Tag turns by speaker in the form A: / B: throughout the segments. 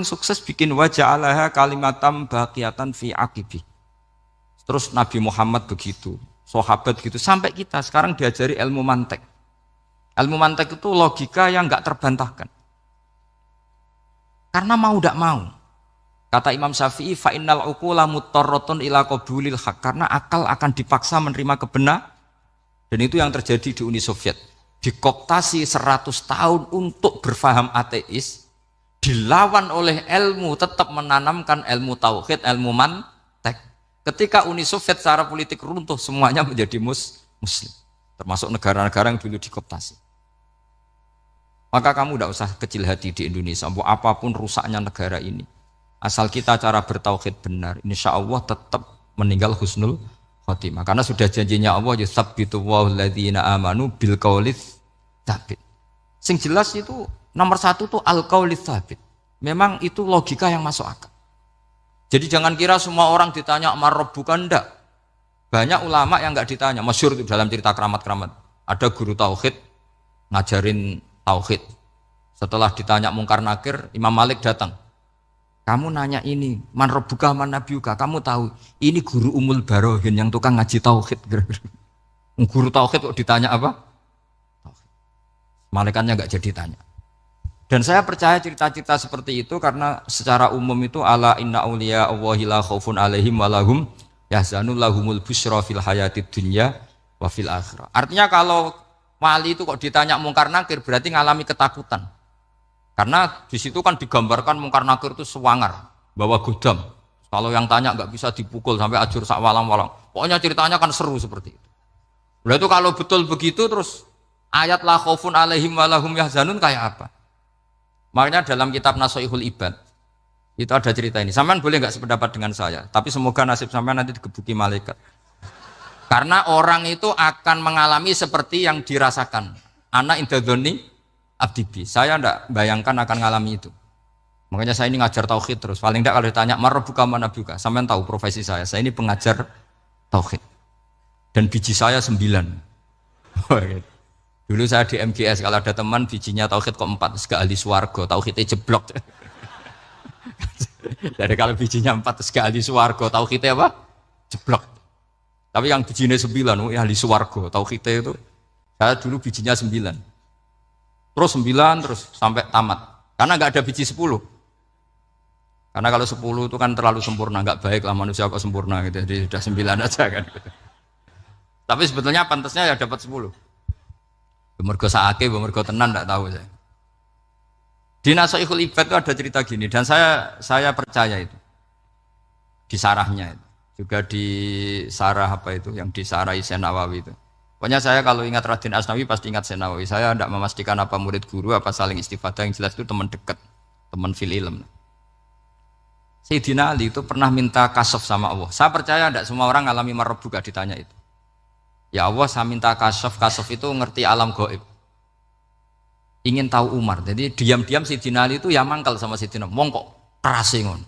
A: sukses bikin wajah alaha kalimatam baqiyatan fi aqibi. Terus Nabi Muhammad begitu, sahabat gitu, sampai kita sekarang diajari ilmu mantek. Ilmu mantek itu logika yang nggak terbantahkan. Karena mau tidak mau. Kata Imam Syafi'i, fa innal uqula muttarratun ila qabulil haq. Karena akal akan dipaksa menerima kebenaran. Dan itu yang terjadi di Uni Soviet. Dikooptasi 100 tahun untuk berfaham ateis, dilawan oleh ilmu, tetap menanamkan ilmu tauhid, ilmu mantek. Ketika Uni Soviet secara politik runtuh, semuanya menjadi muslim. Termasuk negara-negara yang dulu dikooptasi. Maka kamu tidak usah kecil hati di Indonesia, apapun rusaknya negara ini. Asal kita cara bertauhid benar, insya Allah tetap meninggal husnul khotimah. Karena sudah janjinya Allah, yusabbitu walladzina amanu bil qaulits tsabit. Sing jelas itu nomor satu tuh al qaulits tsabit. Memang itu logika yang masuk akal. Jadi jangan kira semua orang ditanya marrob, bukan, enggak. Banyak ulama yang enggak ditanya. Masyhur itu dalam cerita keramat-keramat. Ada guru tauhid ngajarin tauhid. Setelah ditanya mungkar nakir, Imam Malik datang. Kamu nanya ini, man rabbuka man nabiyuka, kamu tahu ini guru Umul Barohin yang tukang ngaji tauhid. Guru tauhid kok ditanya apa? Tauhid. Malaikatnya enggak jadi tanya. Dan saya percaya cerita-cerita seperti itu karena secara umum itu ala inna auliya Allahi la khaufun alaihim walahum yahzanun lahumul busyra fil hayatid dunya wa fil akhirah. Artinya kalau wali itu kok ditanya mungkar nakir berarti ngalami ketakutan. Karena di situ kan digambarkan mungkar nakir itu sewangar, bawa godam. Kalau yang tanya nggak bisa dipukul sampai ajur sak walang-walang. Pokoknya ceritanya kan seru seperti itu. Lalu itu kalau betul begitu terus ayat la khaufun alaihim walahum yahzanun kayak apa? Makanya dalam kitab Nashihul Ibad itu ada cerita ini. Sampean boleh nggak sependapat dengan saya, tapi semoga nasib sampean nanti digebuki malaikat. Karena orang itu akan mengalami seperti yang dirasakan. Ana indadzoni abdibi. Saya enggak bayangkan akan mengalami itu. Makanya saya ini ngajar tauhid terus. Paling enggak kalau ditanya marabbuka manabuka, sampean tahu profesi saya. Saya ini pengajar tauhid. Dan biji saya 9. Dulu saya di MGS, kalau ada teman bijinya tauhid kok 4, terus gak ahli swarga, tauhidnya jeblok. Jadi kalau bijinya 4, terus gak ahli swarga, tauhidnya apa? Jeblok. Tapi yang bijinya 9, ahli swarga, tauhidnya itu, saya dulu bijinya 9. Terus 9, terus sampai tamat. Karena gak ada biji 10. Karena kalau 10 itu kan terlalu sempurna, gak baik lah manusia kok sempurna gitu, jadi sudah 9 aja kan. Tapi sebetulnya pantasnya ya dapat 10. Mergo saake, mergo tenan enggak tahu saya. Di Nashihul Ibad itu ada cerita gini dan saya percaya itu. Di sarahnya itu. Juga di sarah apa itu yang disarahi Syekh Nawawi itu. Pokoknya saya kalau ingat Raden Asnawi pasti ingat Syekh Nawawi. Saya tidak memastikan apa murid guru apa saling istifadah, yang jelas itu teman dekat, teman fil ilm. Sayyidina Ali itu pernah minta kasaf sama Allah. Saya percaya tidak semua orang ngalami marabbuka ditanya itu. Ya Allah, saya minta kasaf itu ngerti alam gaib. Ingin tahu Umar. Jadi diam-diam Sayyidina Ali itu ya mangkal sama Sayyidina. Wong kok kerase ngono.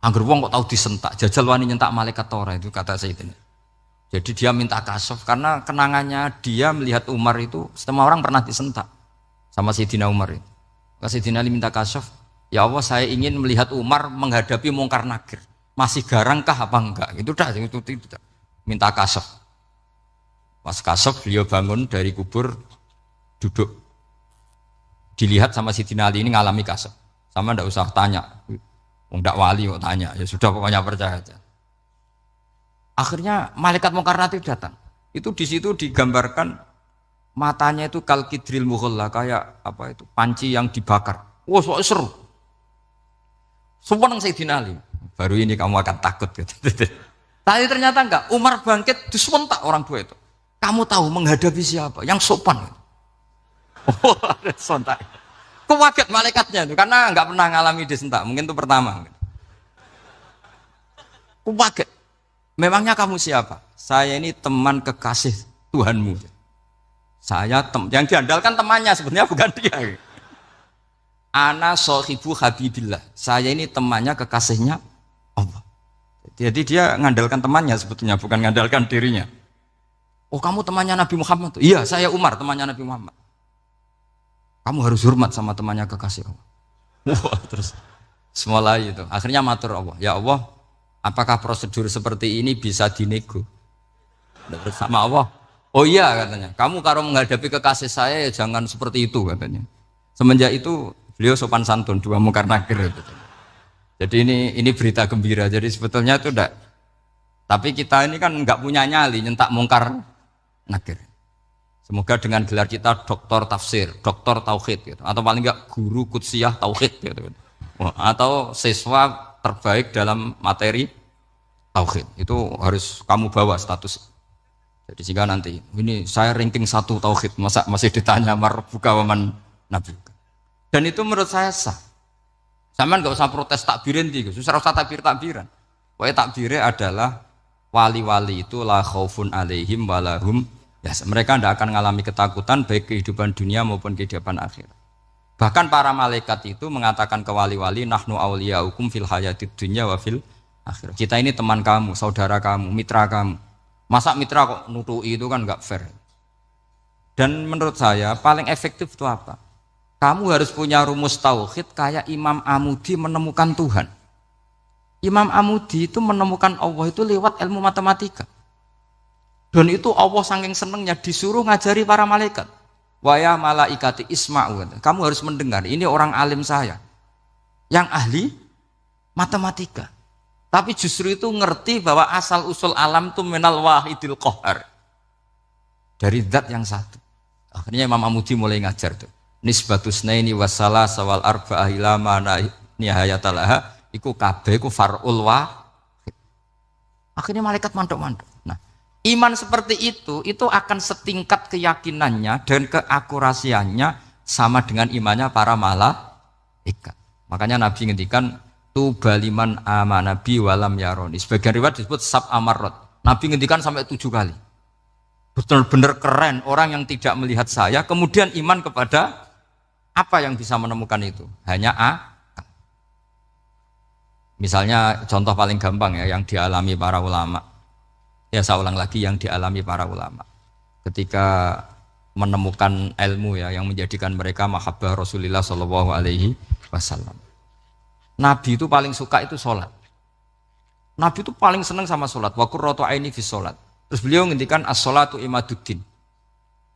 A: Angger wong kok tahu disentak, jajal wani nyentak malaikat ora, itu kata Sayyidina. Jadi dia minta kasaf karena kenangannya dia melihat Umar itu semua orang pernah disentak sama Sayyidina Umar itu. Sayyidina Ali minta kasaf, ya Allah saya ingin melihat Umar menghadapi mungkar nakir. Masih garangkah apa enggak? Itu dah itu minta kasaf. Pas kasaf beliau bangun dari kubur, duduk, dilihat sama Sayyidina Ali ini ngalami kasaf. Sama ndak usah tanya, ndak wali kok tanya, ya sudah pokoknya percaya aja. Akhirnya malaikat mungkar nakir datang. Itu di situ digambarkan matanya itu kalkidril mughalla, kayak apa itu panci yang dibakar. Wah so seru. Sumpah Sayyidina Ali. Baru ini kamu akan takut gitu. Tapi ternyata enggak. Umar bangkit disementak orang tua itu. Kamu tahu menghadapi siapa? Yang sopan. Oh, ada sontak. Kok kaget malaikatnya itu karena nggak pernah ngalami disentak. Mungkin itu pertama. Kok kaget. Memangnya kamu siapa? Saya ini teman kekasih Tuhanmu. Saya yang diandalkan temannya sebenarnya bukan dia. Ana sohibu habibillah. Saya ini temannya kekasihnya Allah. Jadi dia ngandalkan temannya sebetulnya bukan ngandalkan dirinya. Oh kamu temannya Nabi Muhammad? Iya saya Umar temannya Nabi Muhammad. Kamu harus hormat sama temannya kekasih Allah. Wah terus Mulai itu. Akhirnya matur Allah, ya Allah, apakah prosedur seperti ini bisa dinego? Terus sama Allah, oh iya katanya, kamu kalau menghadapi kekasih saya ya jangan seperti itu katanya. Semenjak itu beliau sopan santun, dua mungkar nakir gitu. Jadi ini berita gembira. Jadi sebetulnya itu enggak. Tapi kita ini kan enggak punya nyali nyentak mungkar nakir. Semoga dengan gelar kita doktor tafsir, doktor tauhid gitu. Atau paling enggak guru kutsiyah tauhid gitu. Atau siswa terbaik dalam materi tauhid. Itu harus kamu bawa status. Jadi sehingga nanti ini saya ranking 1 tauhid, masa masih ditanya marbuka waman nabuka. Dan itu menurut saya sah. Sama nggak usah protes takbirin gitu, susah usah takbiran. Pokoknya takbirnya adalah wali-wali itu la khaufun alaihim walahum ya, mereka tidak akan mengalami ketakutan baik kehidupan dunia maupun kehidupan akhirat. Bahkan para malaikat itu mengatakan ke wali-wali nahnu auliyaukum fil hayatid dunya wa fil akhirah. Kita ini teman kamu, saudara kamu, mitra kamu. Masa mitra kok nutui itu kan nggak fair. Dan menurut saya paling efektif itu apa? Kamu harus punya rumus tauhid kayak Imam Amudi menemukan Tuhan. Imam Amudi itu menemukan Allah itu lewat ilmu matematika. Dan itu Allah saking senengnya disuruh ngajari para malaikat. Wa ya malaikati isma'u. Kamu harus mendengar, ini orang alim saya yang ahli matematika. Tapi justru itu ngerti bahwa asal usul alam itu minal wahidil qahar. Dari zat yang satu. Akhirnya Imam Amudi mulai ngajar tuh. Nisbatus naini wassalah sawal arba'ah ila mana nihayatalaha iku kabeh iku far'ul wahid. Akhirnya malaikat mantuk-mantuk. Nah, iman seperti itu akan setingkat keyakinannya dan keakurasiannya sama dengan imannya para malaikat. Makanya Nabi ngendikan tu baliman amanabi walam yaroni. Sebagian riwayat disebut sab amarot. Nabi ngendikan sampai 7 kali. Benar-benar keren orang yang tidak melihat saya kemudian iman kepada apa yang bisa menemukan itu? Hanya akal. Misalnya contoh paling gampang ya yang dialami para ulama. Ya saya ulang lagi yang dialami para ulama. Ketika menemukan ilmu ya yang menjadikan mereka mahabbah Rasulullah Shallallahu Alaihi Wasallam. Nabi itu paling suka itu sholat. Nabi itu paling senang sama sholat. Wa qurratu aini fi sholat. Terus beliau ngendikan as-sholatu imaduddin.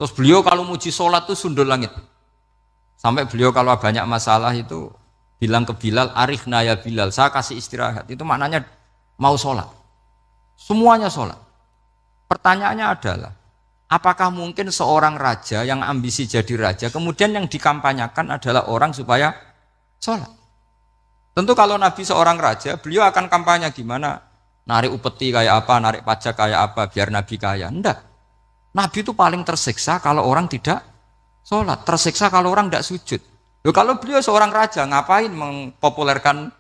A: Terus beliau kalau muji sholat itu sundul langit. Sampai beliau kalau banyak masalah itu bilang ke Bilal, arikhna ya Bilal, saya kasih istirahat. Itu maknanya mau sholat. Semuanya sholat. Pertanyaannya adalah, apakah mungkin seorang raja yang ambisi jadi raja, kemudian yang dikampanyakan adalah orang supaya sholat? Tentu kalau Nabi seorang raja, beliau akan kampanye gimana? Narik upeti kayak apa, narik pajak kayak apa, biar Nabi kaya. Enggak. Nabi itu paling tersiksa kalau orang tidak sholat, tersiksa kalau orang tidak sujud. Loh, kalau beliau seorang raja, ngapain mempopulerkan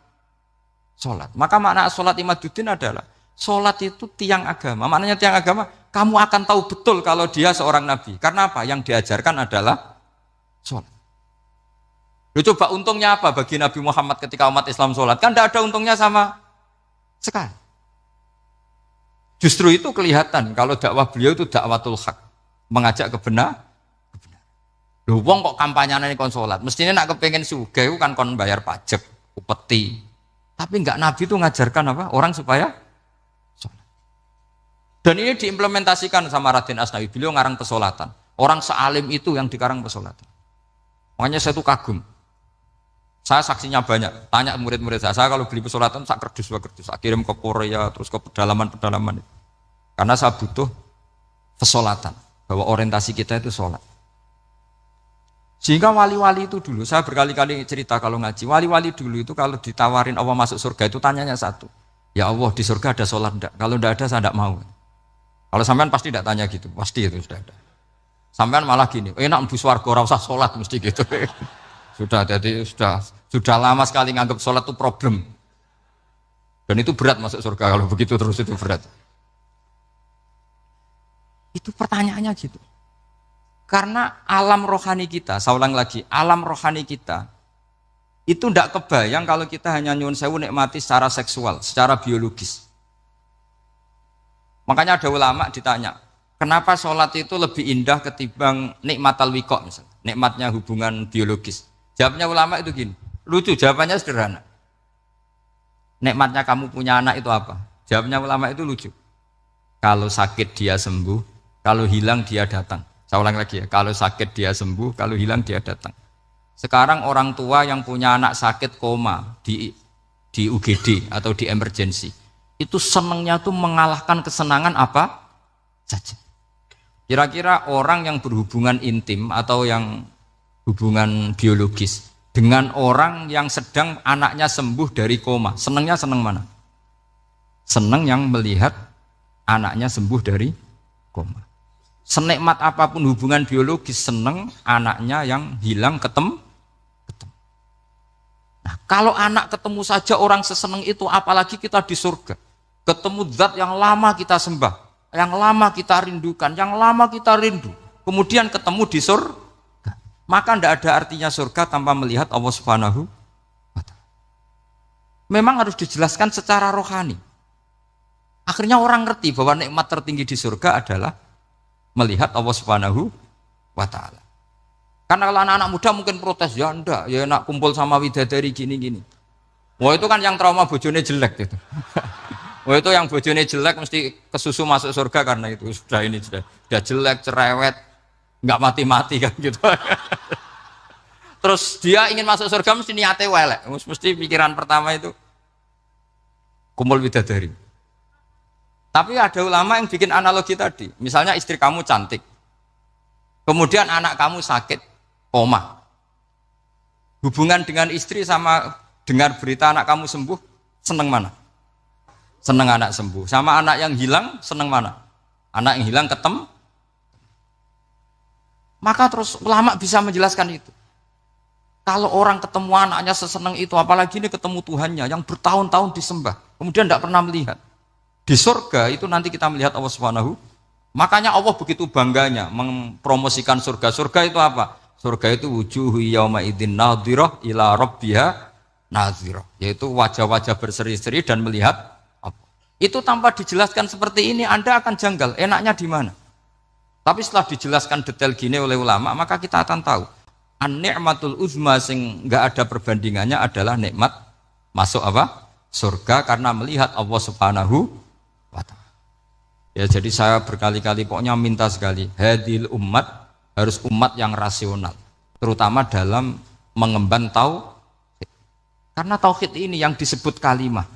A: sholat? Maka makna sholat imaduddin adalah sholat itu tiang agama. Maknanya tiang agama, kamu akan tahu betul kalau dia seorang nabi. Karena apa? Yang diajarkan adalah sholat. Loh, coba untungnya apa bagi Nabi Muhammad ketika umat Islam sholat? Kan tidak ada untungnya sama sekali. Justru itu kelihatan kalau dakwah beliau itu dakwatul haq, mengajak kebenaran. Lho wong kok kampanyane kon salat, mestine nak kepengin sugih kan kon bayar pajak, upeti. Tapi enggak, Nabi itu ngajarkan apa? Orang supaya salat. Dan ini diimplementasikan sama Raden Asnawi, beliau ngarang pesolatan. Orang sealim itu yang dikarang pesolatan. Makanya saya tuh kagum. Saya saksinya banyak, tanya murid-murid saya kalau beli pesolatan sak kerdus, saya kirim ke Korea, terus ke pedalaman-pedalaman. Karena saya butuh pesolatan, bahwa orientasi kita itu sholat. Sehingga wali-wali itu dulu, saya berkali-kali cerita kalau ngaji, wali-wali dulu itu kalau ditawarin Allah masuk surga itu tanyanya satu, ya Allah di surga ada sholat enggak? Kalau enggak ada saya enggak mau. Kalau sampean pasti enggak tanya gitu, pasti itu sudah ada. Sampean malah gini, enak mlebu swarga ora usah sholat mesti gitu. Sudah, jadi sudah lama sekali nganggap sholat itu problem. Dan itu berat masuk surga, kalau begitu terus itu berat. Itu pertanyaannya gitu. Karena alam rohani kita, saya ulang lagi, alam rohani kita itu tidak kebayang kalau kita hanya nyuwun sewu nikmati secara seksual, secara biologis. Makanya ada ulama ditanya, kenapa sholat itu lebih indah ketimbang nikmat al-wiqa misalnya, nikmatnya hubungan biologis. Jawabnya ulama itu gini, lucu, jawabannya sederhana. nikmatnya kamu punya anak itu apa? Jawabnya ulama itu lucu. Kalau sakit dia sembuh, kalau hilang dia datang. Saya ulang lagi ya, kalau sakit dia sembuh, kalau hilang dia datang. Sekarang orang tua yang punya anak sakit koma di UGD atau di emergency, itu senangnya tuh mengalahkan kesenangan apa saja. Kira-kira orang yang berhubungan intim atau yang hubungan biologis dengan orang yang sedang anaknya sembuh dari koma, senangnya senang mana? Senang yang melihat anaknya sembuh dari koma. Senikmat apapun hubungan biologis, senang anaknya yang hilang ketemu. Nah, kalau anak ketemu saja orang seseneng itu, apalagi kita di surga. Ketemu zat yang lama kita sembah, yang lama kita rindukan, yang lama kita rindu. Kemudian ketemu di surga. Maka tidak ada artinya surga tanpa melihat Allah Subhanahu wa Ta'ala. Memang harus dijelaskan secara rohani. Akhirnya orang ngerti bahwa nikmat tertinggi di surga adalah melihat Allah Subhanahu wa Ta'ala. Karena kalau anak-anak muda mungkin protes, ya enggak, ya enak kumpul sama widadari gini-gini. Wah itu kan yang trauma bojone jelek gitu. Wah itu yang bojone jelek mesti kesusu masuk surga karena itu sudah jelek, cerewet, nggak mati-mati kan gitu. Terus dia ingin masuk surga mesti niate welek, mesti pikiran pertama itu kumpul widadari. Tapi ada ulama yang bikin analogi tadi, misalnya istri kamu cantik, kemudian anak kamu sakit, koma. Hubungan dengan istri sama dengar berita anak kamu sembuh, seneng mana? Seneng anak sembuh. Sama anak yang hilang, seneng mana? Anak yang hilang ketemu. Maka terus ulama bisa menjelaskan itu. Kalau orang ketemu anaknya seseneng itu, apalagi ini ketemu Tuhannya yang bertahun-tahun disembah, kemudian tidak pernah melihat. Di surga itu nanti kita melihat Allah Subhanahu. Makanya Allah begitu bangganya mempromosikan surga. Surga itu apa? Surga itu wujuhu yauma idzin nadhirah ila rabbiha nadhirah, yaitu wajah-wajah berseri-seri dan melihat apa. Itu tanpa dijelaskan seperti ini Anda akan janggal, enaknya di mana? Tapi setelah dijelaskan detail gini oleh ulama, maka kita akan tahu an-ni'matul uzma sing enggak ada perbandingannya adalah nikmat masuk apa? Surga karena melihat Allah Subhanahu wa Ta'ala. Ya jadi saya berkali-kali pokoknya minta sekali, hadil umat harus umat yang rasional, terutama dalam mengemban tauhid. Karena tauhid ini yang disebut kalimah.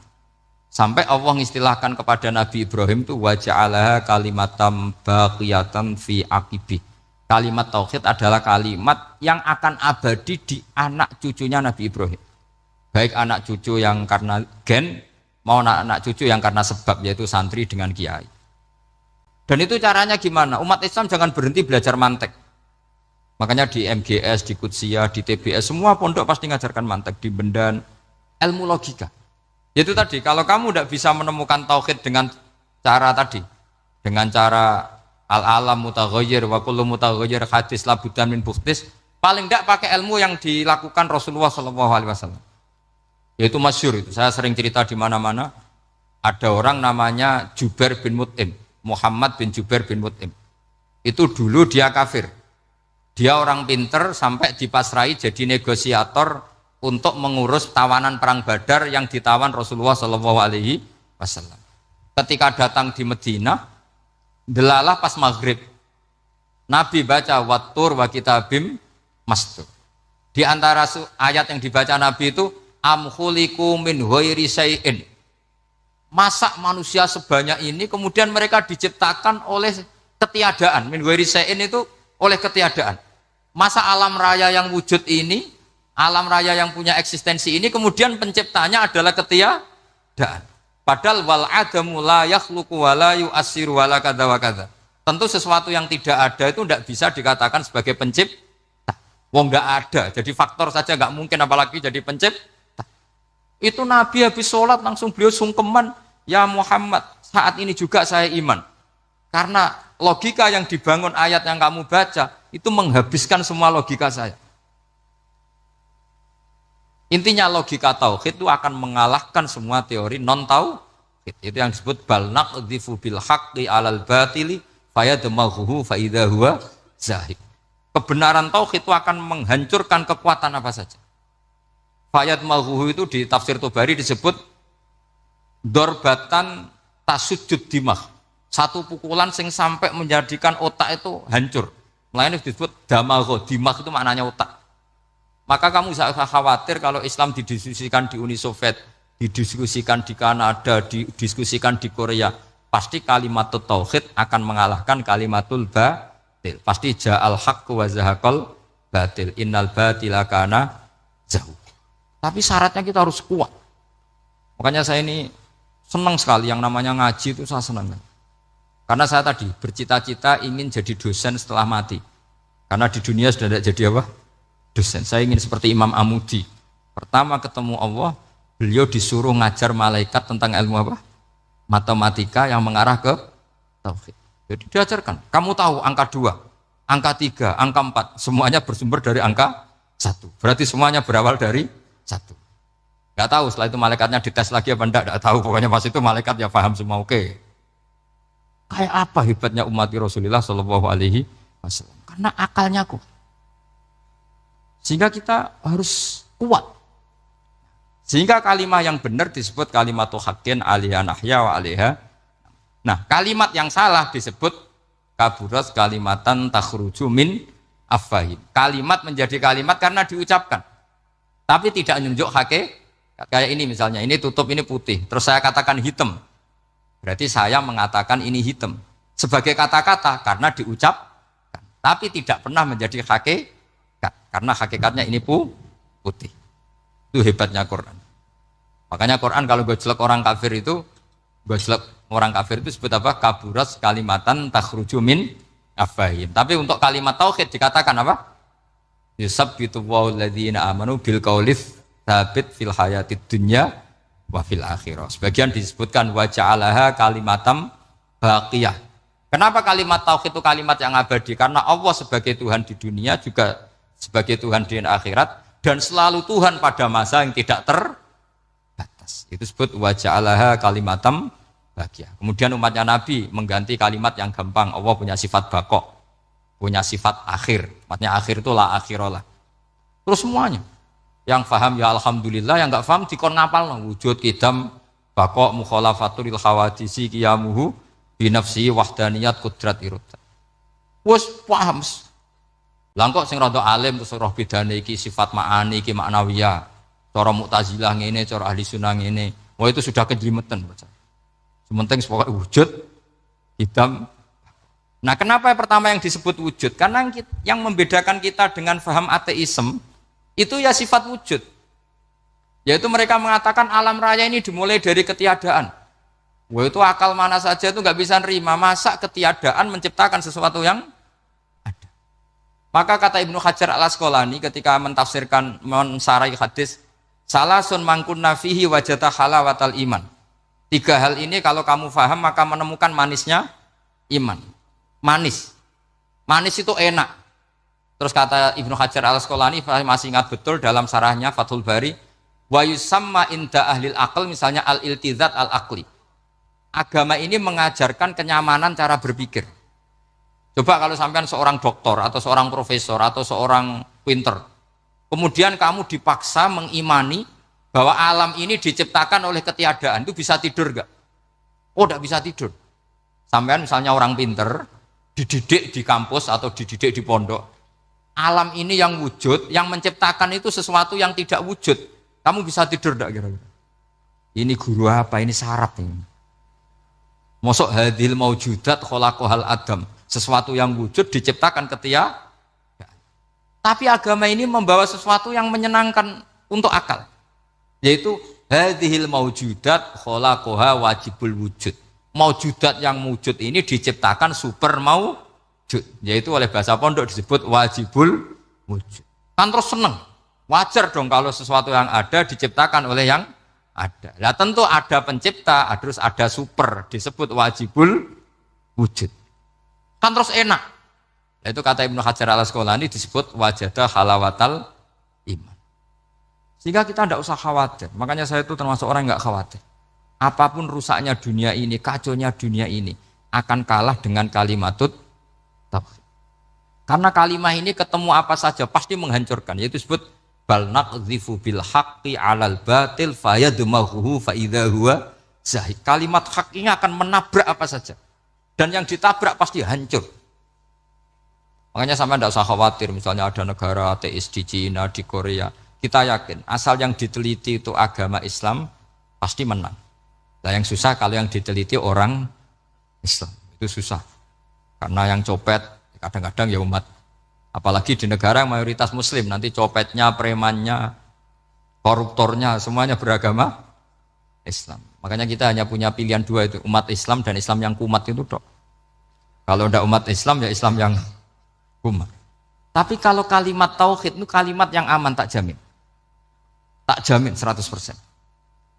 A: Sampai Allah mengistilahkan kepada Nabi Ibrahim itu wa ja'alaha kalimatam baqiyatan fi aqibih. Kalimat tauhid adalah kalimat yang akan abadi di anak cucunya Nabi Ibrahim. Baik anak cucu yang karena gen, mau anak cucu yang karena sebab, yaitu santri dengan kiai. Dan itu caranya gimana? Umat Islam jangan berhenti belajar mantek. Makanya di MGS, di Qudsiyah, di TBS, semua pondok pasti ngajarkan mantek, di Bendan, ilmu logika. Itu tadi, kalau kamu tidak bisa menemukan tauhid dengan cara tadi, dengan cara al-alam mutaghayyir wa kullu mutaghayyir hadis labudan min bukhtis, paling tidak pakai ilmu yang dilakukan Rasulullah SAW. Yaitu masyhur itu, saya sering cerita di mana-mana. Ada orang namanya Jubair bin Mut'im, Muhammad bin Jubair bin Mut'im. Itu dulu dia kafir. Dia orang pinter sampai dipasrai jadi negosiator untuk mengurus tawanan perang Badar yang ditawan Rasulullah SAW. Ketika datang di Medina, delalah pas maghrib, Nabi baca wattur wa kitabim mastur. Di antara ayat yang dibaca Nabi itu am khuliqu min ghairi syai'in. Masa manusia sebanyak ini kemudian mereka diciptakan oleh ketiadaan. Min ghairi syai'in itu oleh ketiadaan. Masa alam raya yang wujud ini, alam raya yang punya eksistensi ini kemudian penciptanya adalah ketiadaan. Padahal wal adamu la yakhluqu wa la yu'assiru wa la kadza wa kadza. Tentu sesuatu yang tidak ada itu tidak bisa dikatakan sebagai pencipta. Wong enggak ada, jadi faktor saja enggak mungkin apalagi jadi pencipta. Itu Nabi habis sholat langsung beliau sungkeman, ya Muhammad, saat ini juga saya iman. Karena logika yang dibangun ayat yang kamu baca itu menghabiskan semua logika saya. Intinya logika tauhid itu akan mengalahkan semua teori non tauhid. Itu yang disebut bal naqdhifu bil haqqi 'alal batili fayadmaghuhu fa idza huwa zahid. Kebenaran tauhid itu akan menghancurkan kekuatan apa saja. Fayadmaghuhu itu di tafsir Tobari disebut Dorbatan tasujud dimah. Satu pukulan sing sampai menjadikan otak itu hancur. Melainkan disebut damago, dimah itu maknanya otak. Maka kamu jangan khawatir kalau Islam didiskusikan di Uni Soviet, didiskusikan di Kanada, didiskusikan di Korea. Pasti kalimat tauhid akan mengalahkan kalimatul batil. Pasti ja'al haqqu wa zahaqal batil. Innal batila kana zahuq. Tapi syaratnya kita harus kuat. Makanya saya ini senang sekali yang namanya ngaji itu saya senang. Karena saya tadi bercita-cita ingin jadi dosen setelah mati. Karena di dunia sudah tidak jadi apa? Dosen. Saya ingin seperti Imam Amudi. Pertama ketemu Allah, beliau disuruh ngajar malaikat tentang ilmu apa? Matematika yang mengarah ke tauhid. Jadi diajarkan, kamu tahu angka 2, angka 3, angka 4, semuanya bersumber dari angka 1. Berarti semuanya berawal dari 1. Gak tahu setelah itu malaikatnya dites lagi apa enggak tahu. Pokoknya pas itu malaikat ya paham semua, oke. Kayak apa hebatnya umat Rasulullah Shallallahu Alaihi Wasallam? Karena akalnya kuat. Sehingga kita harus kuat. Sehingga kalimat yang benar disebut kalimatul haqqin alaiha nahya wa alaiha. Nah, kalimat yang salah disebut kaburat kalimatan takhruju min afwahim. Kalimat menjadi kalimat karena diucapkan. Tapi tidak menunjuk hakikat. Kayak ini misalnya, ini tutup, ini putih. Terus saya katakan hitam. Berarti saya mengatakan ini hitam. Sebagai kata-kata karena diucapkan. Tapi tidak pernah menjadi hakikat. Karena hakikatnya ini putih. Itu hebatnya Quran. Makanya Quran kalau gue jelek orang kafir itu, gue jelek orang kafir itu sebut apa? Kaburas kalimatan takhruju min afwahim. Tapi untuk kalimat tauhid dikatakan apa? Yusabbitu walladzina amanu bil qaulits tsabit fil hayatid dunya wa fil akhirah. Sebagian disebutkan wa ja'alaha kalimatam baqiyah. Kenapa kalimat tauhid itu kalimat yang abadi? Karena Allah sebagai Tuhan di dunia juga sebagai Tuhan di akhirat dan selalu Tuhan pada masa yang tidak terbatas. Itu disebut wa ja'alaha kalimatam baqiyah. Kemudian umatnya Nabi mengganti kalimat yang gampang. Allah punya sifat baqo, punya sifat akhir. Maksudnya akhir itu la akhirah. Terus semuanya. Yang paham ya alhamdulillah, yang enggak paham dikon ngapal wujud kidam baqo mukhalafatul khawadisi qiyamuhu bi nafsi wahdaniyat qudrat irodat. Wes paham. Lah kok sing rada alim terus roh bedane iki sifat ma'ani iki maknawiyah. Cara Mu'tazilah ngene, cara ahli sunnah ngene. Wah itu sudah kejlimetan baca. Sementing pokoknya wujud kidam. Nah, kenapa pertama yang disebut wujud? Karena yang membedakan kita dengan paham ateisme itu ya sifat wujud. Yaitu mereka mengatakan alam raya ini dimulai dari ketiadaan. Wah itu akal mana saja itu nggak bisa nerima. Masa ketiadaan menciptakan sesuatu yang ada. Maka kata Ibnu Hajar al-Asqalani ketika mentafsirkan mensarai hadis, salasun mangkunna fihi wajata halawatal iman. 3 hal ini kalau kamu paham maka menemukan manisnya iman. Manis itu enak. Terus kata Ibnu Hajar al-Asqalani masih ingat betul dalam sarahnya Fathul Bari, wa yusamma inda ahlil aql, misalnya al-iltizat al-aqli. Agama ini mengajarkan kenyamanan cara berpikir. Coba kalau sampean seorang doktor atau seorang profesor atau seorang pinter, kemudian kamu dipaksa mengimani bahwa alam ini diciptakan oleh ketiadaan, itu bisa tidur gak? Oh, tidak bisa tidur. Sampean misalnya orang pinter, dididik di kampus atau dididik di pondok, alam ini yang wujud, yang menciptakan itu sesuatu yang tidak wujud. Kamu bisa tidur enggak kira-kira? Ini guru apa? Ini sarap ini. Mosok hadil maujudat khalaqahal adam. Sesuatu yang wujud diciptakan ketiadaan. Tapi agama ini membawa sesuatu yang menyenangkan untuk akal. Yaitu hadhil maujudat khalaqaha wajibul wujud. Maujudat yang wujud ini diciptakan super mau yaitu oleh bahasa pondok disebut wajibul wujud. Kan terus seneng. Wajar dong kalau sesuatu yang ada diciptakan oleh yang ada. Nah tentu ada pencipta, terus ada super, disebut wajibul wujud. Kan terus enak. Nah, itu kata Ibnu Hajar al-Asqalani disebut wajadah halawatal iman. Sehingga kita tidak usah khawatir. Makanya saya itu termasuk orang yang nggak khawatir. Apapun rusaknya dunia ini, kacaunya dunia ini akan kalah dengan kalimatut tauhid. Karena kalimat ini ketemu apa saja pasti menghancurkan. Yaitu disebut bal naqdhifu bil haqqi 'alal batil fayadmaghuhu fa idza huwa zahid. Kalimat hak ini akan menabrak apa saja. Dan yang ditabrak pasti hancur. Makanya sampai tidak usah khawatir, misalnya ada negara ateis di Cina, di Korea. Kita yakin, asal yang diteliti itu agama Islam, pasti menang. Nah yang susah kalau yang diteliti orang Islam, itu susah. Karena yang copet, kadang-kadang ya umat. Apalagi di negara yang mayoritas muslim, nanti copetnya, premannya, koruptornya, semuanya beragama Islam. Makanya kita hanya punya pilihan dua itu, umat Islam dan Islam yang kumat itu dok. Kalau tidak umat Islam, ya Islam yang kumat. Tapi kalau kalimat tauhid itu kalimat yang aman, tak jamin. Tak jamin 100%.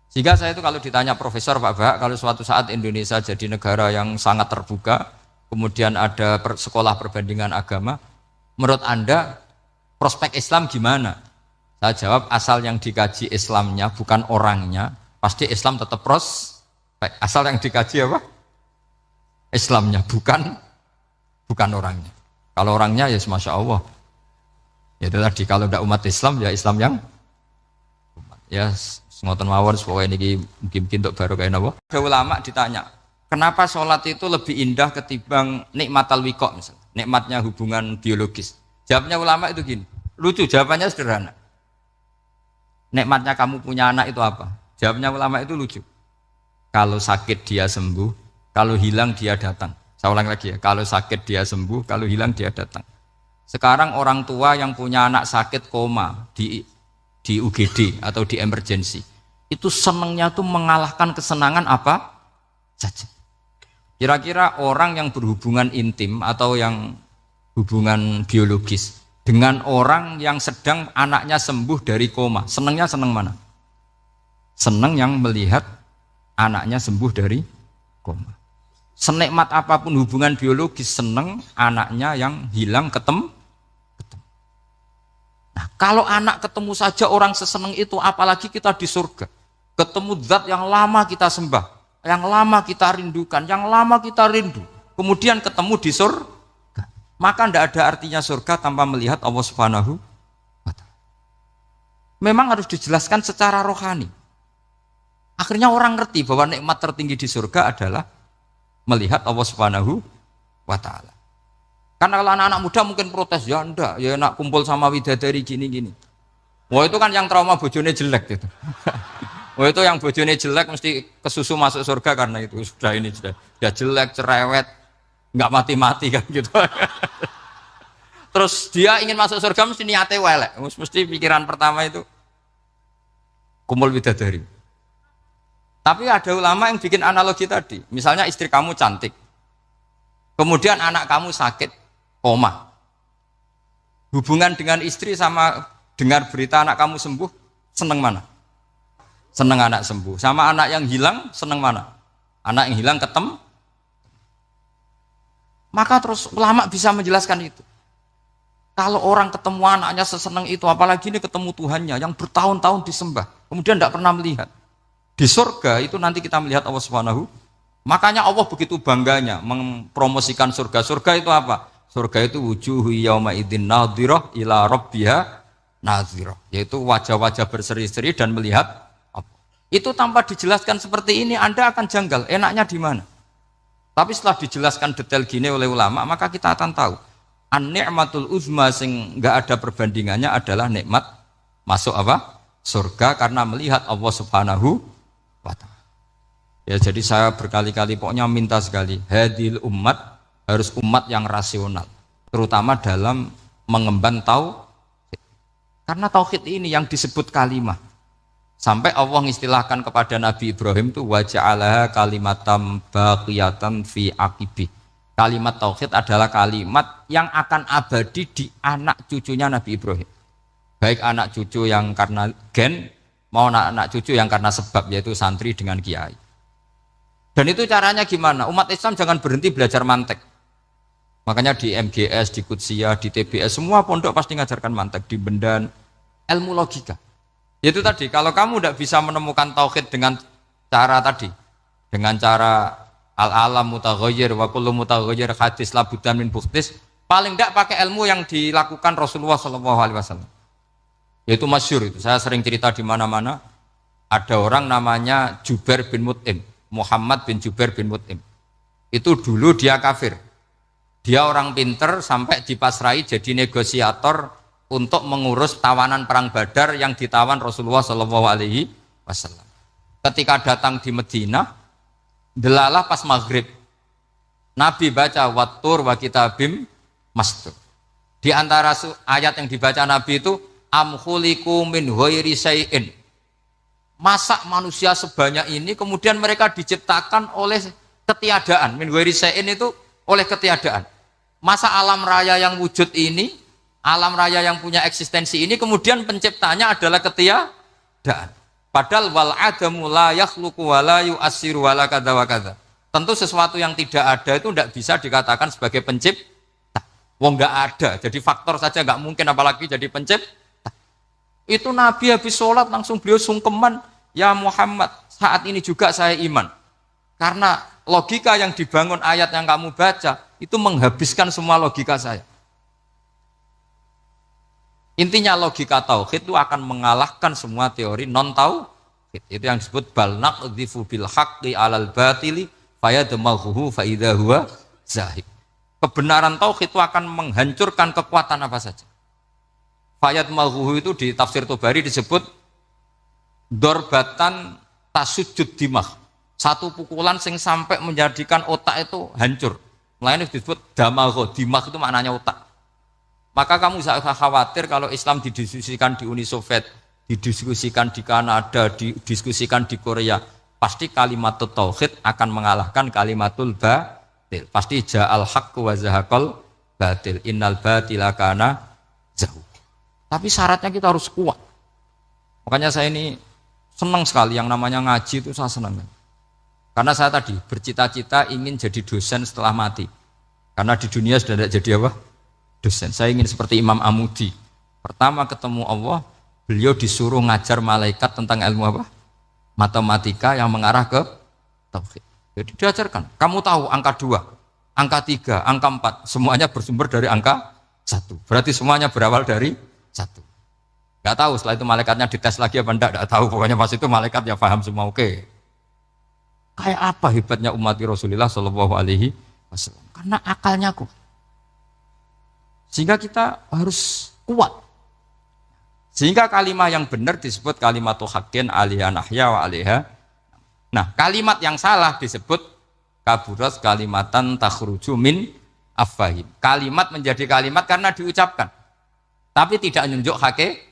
A: Sehingga saya itu kalau ditanya profesor Pak Bahak, kalau suatu saat Indonesia jadi negara yang sangat terbuka, kemudian ada sekolah perbandingan agama, menurut Anda prospek Islam gimana? Saya jawab, asal yang dikaji Islamnya bukan orangnya, pasti Islam tetap prospek. Asal yang dikaji apa? Islamnya, bukan orangnya. Kalau orangnya ya Masya Allah. Ya itu tadi, kalau tidak umat Islam ya Islam yang umat. Ya ngoten mawon supaya ini mungkin untuk baru kayak napa. Ada ulama ditanya, kenapa sholat itu lebih indah ketimbang nikmatal wiqo misalnya, nikmatnya hubungan biologis. Jawabnya ulama itu gini, lucu, jawabannya sederhana. Nikmatnya kamu punya anak itu apa? Jawabnya ulama itu lucu. Kalau sakit dia sembuh, kalau hilang dia datang. Saya ulang lagi ya, kalau sakit dia sembuh, kalau hilang dia datang. Sekarang orang tua yang punya anak sakit koma di UGD atau di emergency, itu senangnya tuh mengalahkan kesenangan apa saja. Kira-kira orang yang berhubungan intim atau yang hubungan biologis dengan orang yang sedang anaknya sembuh dari koma, senangnya senang mana? Senang yang melihat anaknya sembuh dari koma. Senikmat apapun hubungan biologis, senang anaknya yang hilang ketemu. Nah, kalau anak ketemu saja orang seseneng itu, apalagi kita di surga. Ketemu zat yang lama kita sembah, yang lama kita rindukan, yang lama kita rindu. Kemudian ketemu di surga. Maka tidak ada artinya surga tanpa melihat Allah Subhanahu wa Ta'ala. Memang harus dijelaskan secara rohani. Akhirnya orang ngerti bahwa nikmat tertinggi di surga adalah melihat Allah Subhanahu wa Ta'ala. Karena kalau anak-anak muda mungkin protes, ya enggak, ya enak kumpul sama widadari gini-gini. Wah itu kan yang trauma bojone jelek itu. Wah itu yang bojone jelek mesti kesusu masuk surga karena itu sudah jelek, cerewet, nggak mati-mati kan gitu. Terus dia ingin masuk surga mesti niate welek, mesti pikiran pertama itu kumpul widadari. Tapi ada ulama yang bikin analogi tadi, misalnya istri kamu cantik, kemudian anak kamu sakit, koma. Hubungan dengan istri sama dengar berita anak kamu sembuh, seneng mana? Seneng anak sembuh. Sama anak yang hilang, seneng mana? Anak yang hilang ketemu. Maka terus ulama bisa menjelaskan itu. Kalau orang ketemu anaknya seseneng itu, apalagi ini ketemu Tuhannya yang bertahun-tahun disembah, kemudian tidak pernah melihat. Di surga itu nanti kita melihat Allah Subhanahu. Makanya Allah begitu bangganya mempromosikan surga. Surga itu apa? Surga itu wujuhu yauma idzin nadhirah ila rabbiha nadhirah, yaitu wajah-wajah berseri-seri dan melihat apa. Itu tanpa dijelaskan seperti ini Anda akan janggal, enaknya di mana? Tapi setelah dijelaskan detail gini oleh ulama, maka kita akan tahu an-ni'matul uzma sing enggak ada perbandingannya adalah nikmat masuk apa? Surga karena melihat Allah Subhanahu wa Ta'ala. Ya jadi saya berkali-kali pokoknya minta sekali, hadil umat harus umat yang rasional, terutama dalam mengemban tauhid. Karena tauhid ini yang disebut kalimah. Sampai Allah mengistilahkan kepada Nabi Ibrahim itu wa ja'alaha kalimatam baqiyatan fi aqibi. Kalimat tauhid adalah kalimat yang akan abadi di anak cucunya Nabi Ibrahim. Baik anak cucu yang karena gen, mau anak cucu yang karena sebab, yaitu santri dengan kiai. Dan itu caranya gimana? Umat Islam jangan berhenti belajar mantek. Makanya di MGS, di Qudsiyah, di TBS, semua pondok pasti ngajarkan mantek, di Bendan, ilmu logika. Itu tadi, kalau kamu tidak bisa menemukan tauhid dengan cara tadi, dengan cara al-alam mutaghayyir wa kullu mutaghayyir hadis labudan min buktis, paling tidak pakai ilmu yang dilakukan Rasulullah SAW. Yaitu masyhur itu, saya sering cerita di mana-mana. Ada orang namanya Jubair bin Mut'im. Muhammad bin Jubair bin Mut'im. Itu dulu dia kafir. Dia orang pinter sampai dipasrai jadi negosiator untuk mengurus tawanan perang Badar yang ditawan Rasulullah Shallallahu Alaihi Wasallam. Ketika datang di Madinah, delalah pas maghrib, Nabi baca wattur wa kitabim mastur. Di antara ayat yang dibaca Nabi itu am khuliqu min ghairi syai'in. Masa manusia sebanyak ini kemudian mereka diciptakan oleh ketiadaan. Min ghairi syai'in itu oleh ketiadaan. Masa alam raya yang wujud ini, alam raya yang punya eksistensi ini kemudian penciptanya adalah ketiadaan. Padahal wal adamu la yakhluqu wa la yu'assiru wa la kadza wa kadza. Tentu sesuatu yang tidak ada itu tidak bisa dikatakan sebagai pencipta. Wong nggak ada, jadi faktor saja nggak mungkin apalagi jadi pencipta. Itu Nabi habis sholat langsung beliau sungkeman, ya Muhammad, saat ini juga saya iman. Karena logika yang dibangun ayat yang kamu baca itu menghabiskan semua logika saya. Intinya logika tauhid itu akan mengalahkan semua teori non tauhid. Itu yang disebut bal naqdhifu bil haqqi 'alal batili fayadmaghuhu fa idza huwa zahib. Kebenaran tauhid itu akan menghancurkan kekuatan apa saja. Fayadmaghuhu itu di tafsir Tobari disebut dorbatan tasujud dimah. Satu pukulan sing sampai menjadikan otak itu hancur. Mulanya disebut damagho, dimah itu maknanya otak. Maka kamu jangan khawatir kalau Islam didiskusikan di Uni Soviet, didiskusikan di Kanada, didiskusikan di Korea, pasti kalimat tauhid akan mengalahkan kalimatul batil. Pasti ja'al haqqu wa zahaqal batil. Innal batila kana zahuq. Tapi syaratnya kita harus kuat. Makanya saya ini senang sekali yang namanya ngaji itu saya senang. Karena saya tadi bercita-cita ingin jadi dosen setelah mati. Karena di dunia sudah tidak jadi apa? Dosen. Saya ingin seperti Imam Amudi. Pertama ketemu Allah, beliau disuruh ngajar malaikat tentang ilmu apa? Matematika yang mengarah ke tauhid. Jadi diajarkan. Kamu tahu angka 2, angka 3, angka 4, semuanya bersumber dari angka 1. Berarti semuanya berawal dari 1. Gak tahu setelah itu malaikatnya dites lagi apa enggak, gak tahu. Pokoknya pas itu malaikat ya paham semua. Oke. Kayak apa hebatnya umat Rasulullah Shallallahu Alaihi Wasallam? Karena akalnya kuat. Sehingga kita harus kuat. Sehingga kalimat yang benar disebut kalimatul haqqin alaiha nahya wa alaiha. Nah, kalimat yang salah disebut kaburat kalimatan takhruju min afwahim. Kalimat menjadi kalimat karena diucapkan. Tapi tidak menunjuk hakikat.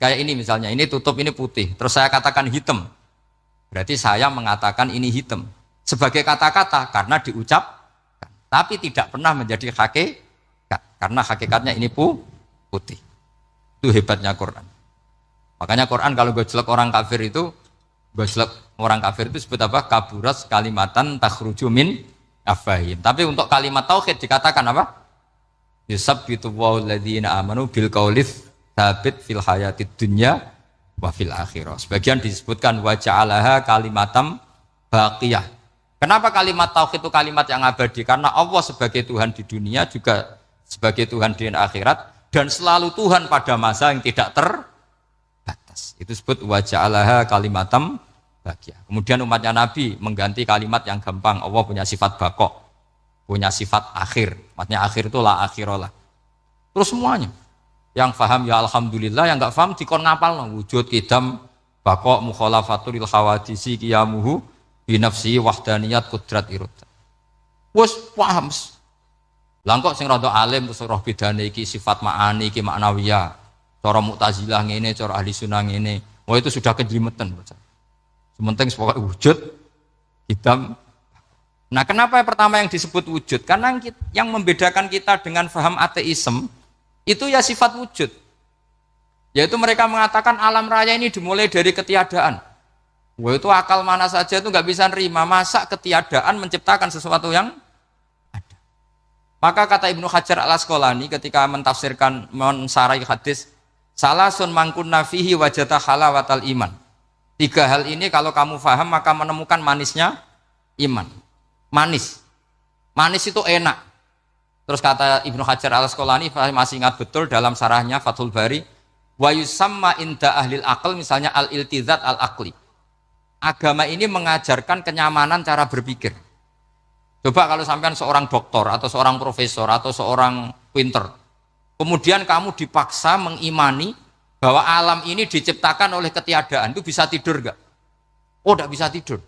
A: Kayak ini misalnya, ini tutup, ini putih. Terus saya katakan hitam. Berarti saya mengatakan ini hitam. Sebagai kata-kata karena diucapkan. Tapi tidak pernah menjadi hakikat. Karena hakikatnya ini putih. Itu hebatnya Quran. Makanya Quran kalau gojlek orang kafir itu, gojlek orang kafir itu disebut apa? Kaburas kalimatan takhruju min afwahim. Tapi untuk kalimat tauhid dikatakan apa? Yusabbitu Allahu alladziina aamanu bil qauli tsabit fil hayatid dunya wa fil akhirah. Sebagian disebutkan wa ja'alaha kalimatam baqiyah. Kenapa kalimat tauhid itu kalimat yang abadi? Karena Allah sebagai Tuhan di dunia juga sebagai Tuhan di akhirat dan selalu Tuhan pada masa yang tidak terbatas. Itu disebut wa ja'alaha kalimatam baqiyah. Kemudian umatnya Nabi mengganti kalimat yang gampang. Allah punya sifat baqo, punya sifat akhir. Maksudnya akhir itu la akhirah. Terus semuanya. Yang faham ya alhamdulillah, yang enggak faham dikon ngapal wujud kidam baqo mukhalafatul khawadisi qiyamuhu bi nafsi wahdaniyat qudrat irodat. Wes paham. Lah kok sing rada alim terus roh bedane iki sifat ma'ani iki maknawiyah. Cara Mu'tazilah ngene, cara Ahli Sunnah ngene. Wah itu sudah kejlimetan. Sementing pokoknya wujud hitam. Nah, kenapa pertama yang disebut wujud? Karena yang membedakan kita dengan faham ateisme itu ya sifat wujud. Yaitu mereka mengatakan alam raya ini dimulai dari ketiadaan. Wah itu akal mana saja itu nggak bisa nerima. Masa ketiadaan menciptakan sesuatu yang ada. Maka kata Ibnu Hajar al-Asqalani ketika mentafsirkan mensarai hadis, salasun mangkunna fihi wajata halawatal iman. 3 hal ini kalau kamu faham maka menemukan manisnya iman. Manis itu enak. Terus kata Ibnu Hajar al-Asqalani, masih ingat betul dalam sarahnya Fathul Bari, wa yusamma inda ahlil aql, misalnya al-iltizat al-aqli. Agama ini mengajarkan kenyamanan cara berpikir. Coba kalau sampean seorang doktor atau seorang profesor atau seorang pinter, kemudian kamu dipaksa mengimani bahwa alam ini diciptakan oleh ketiadaan, itu bisa tidur gak? Oh, tidak bisa tidur.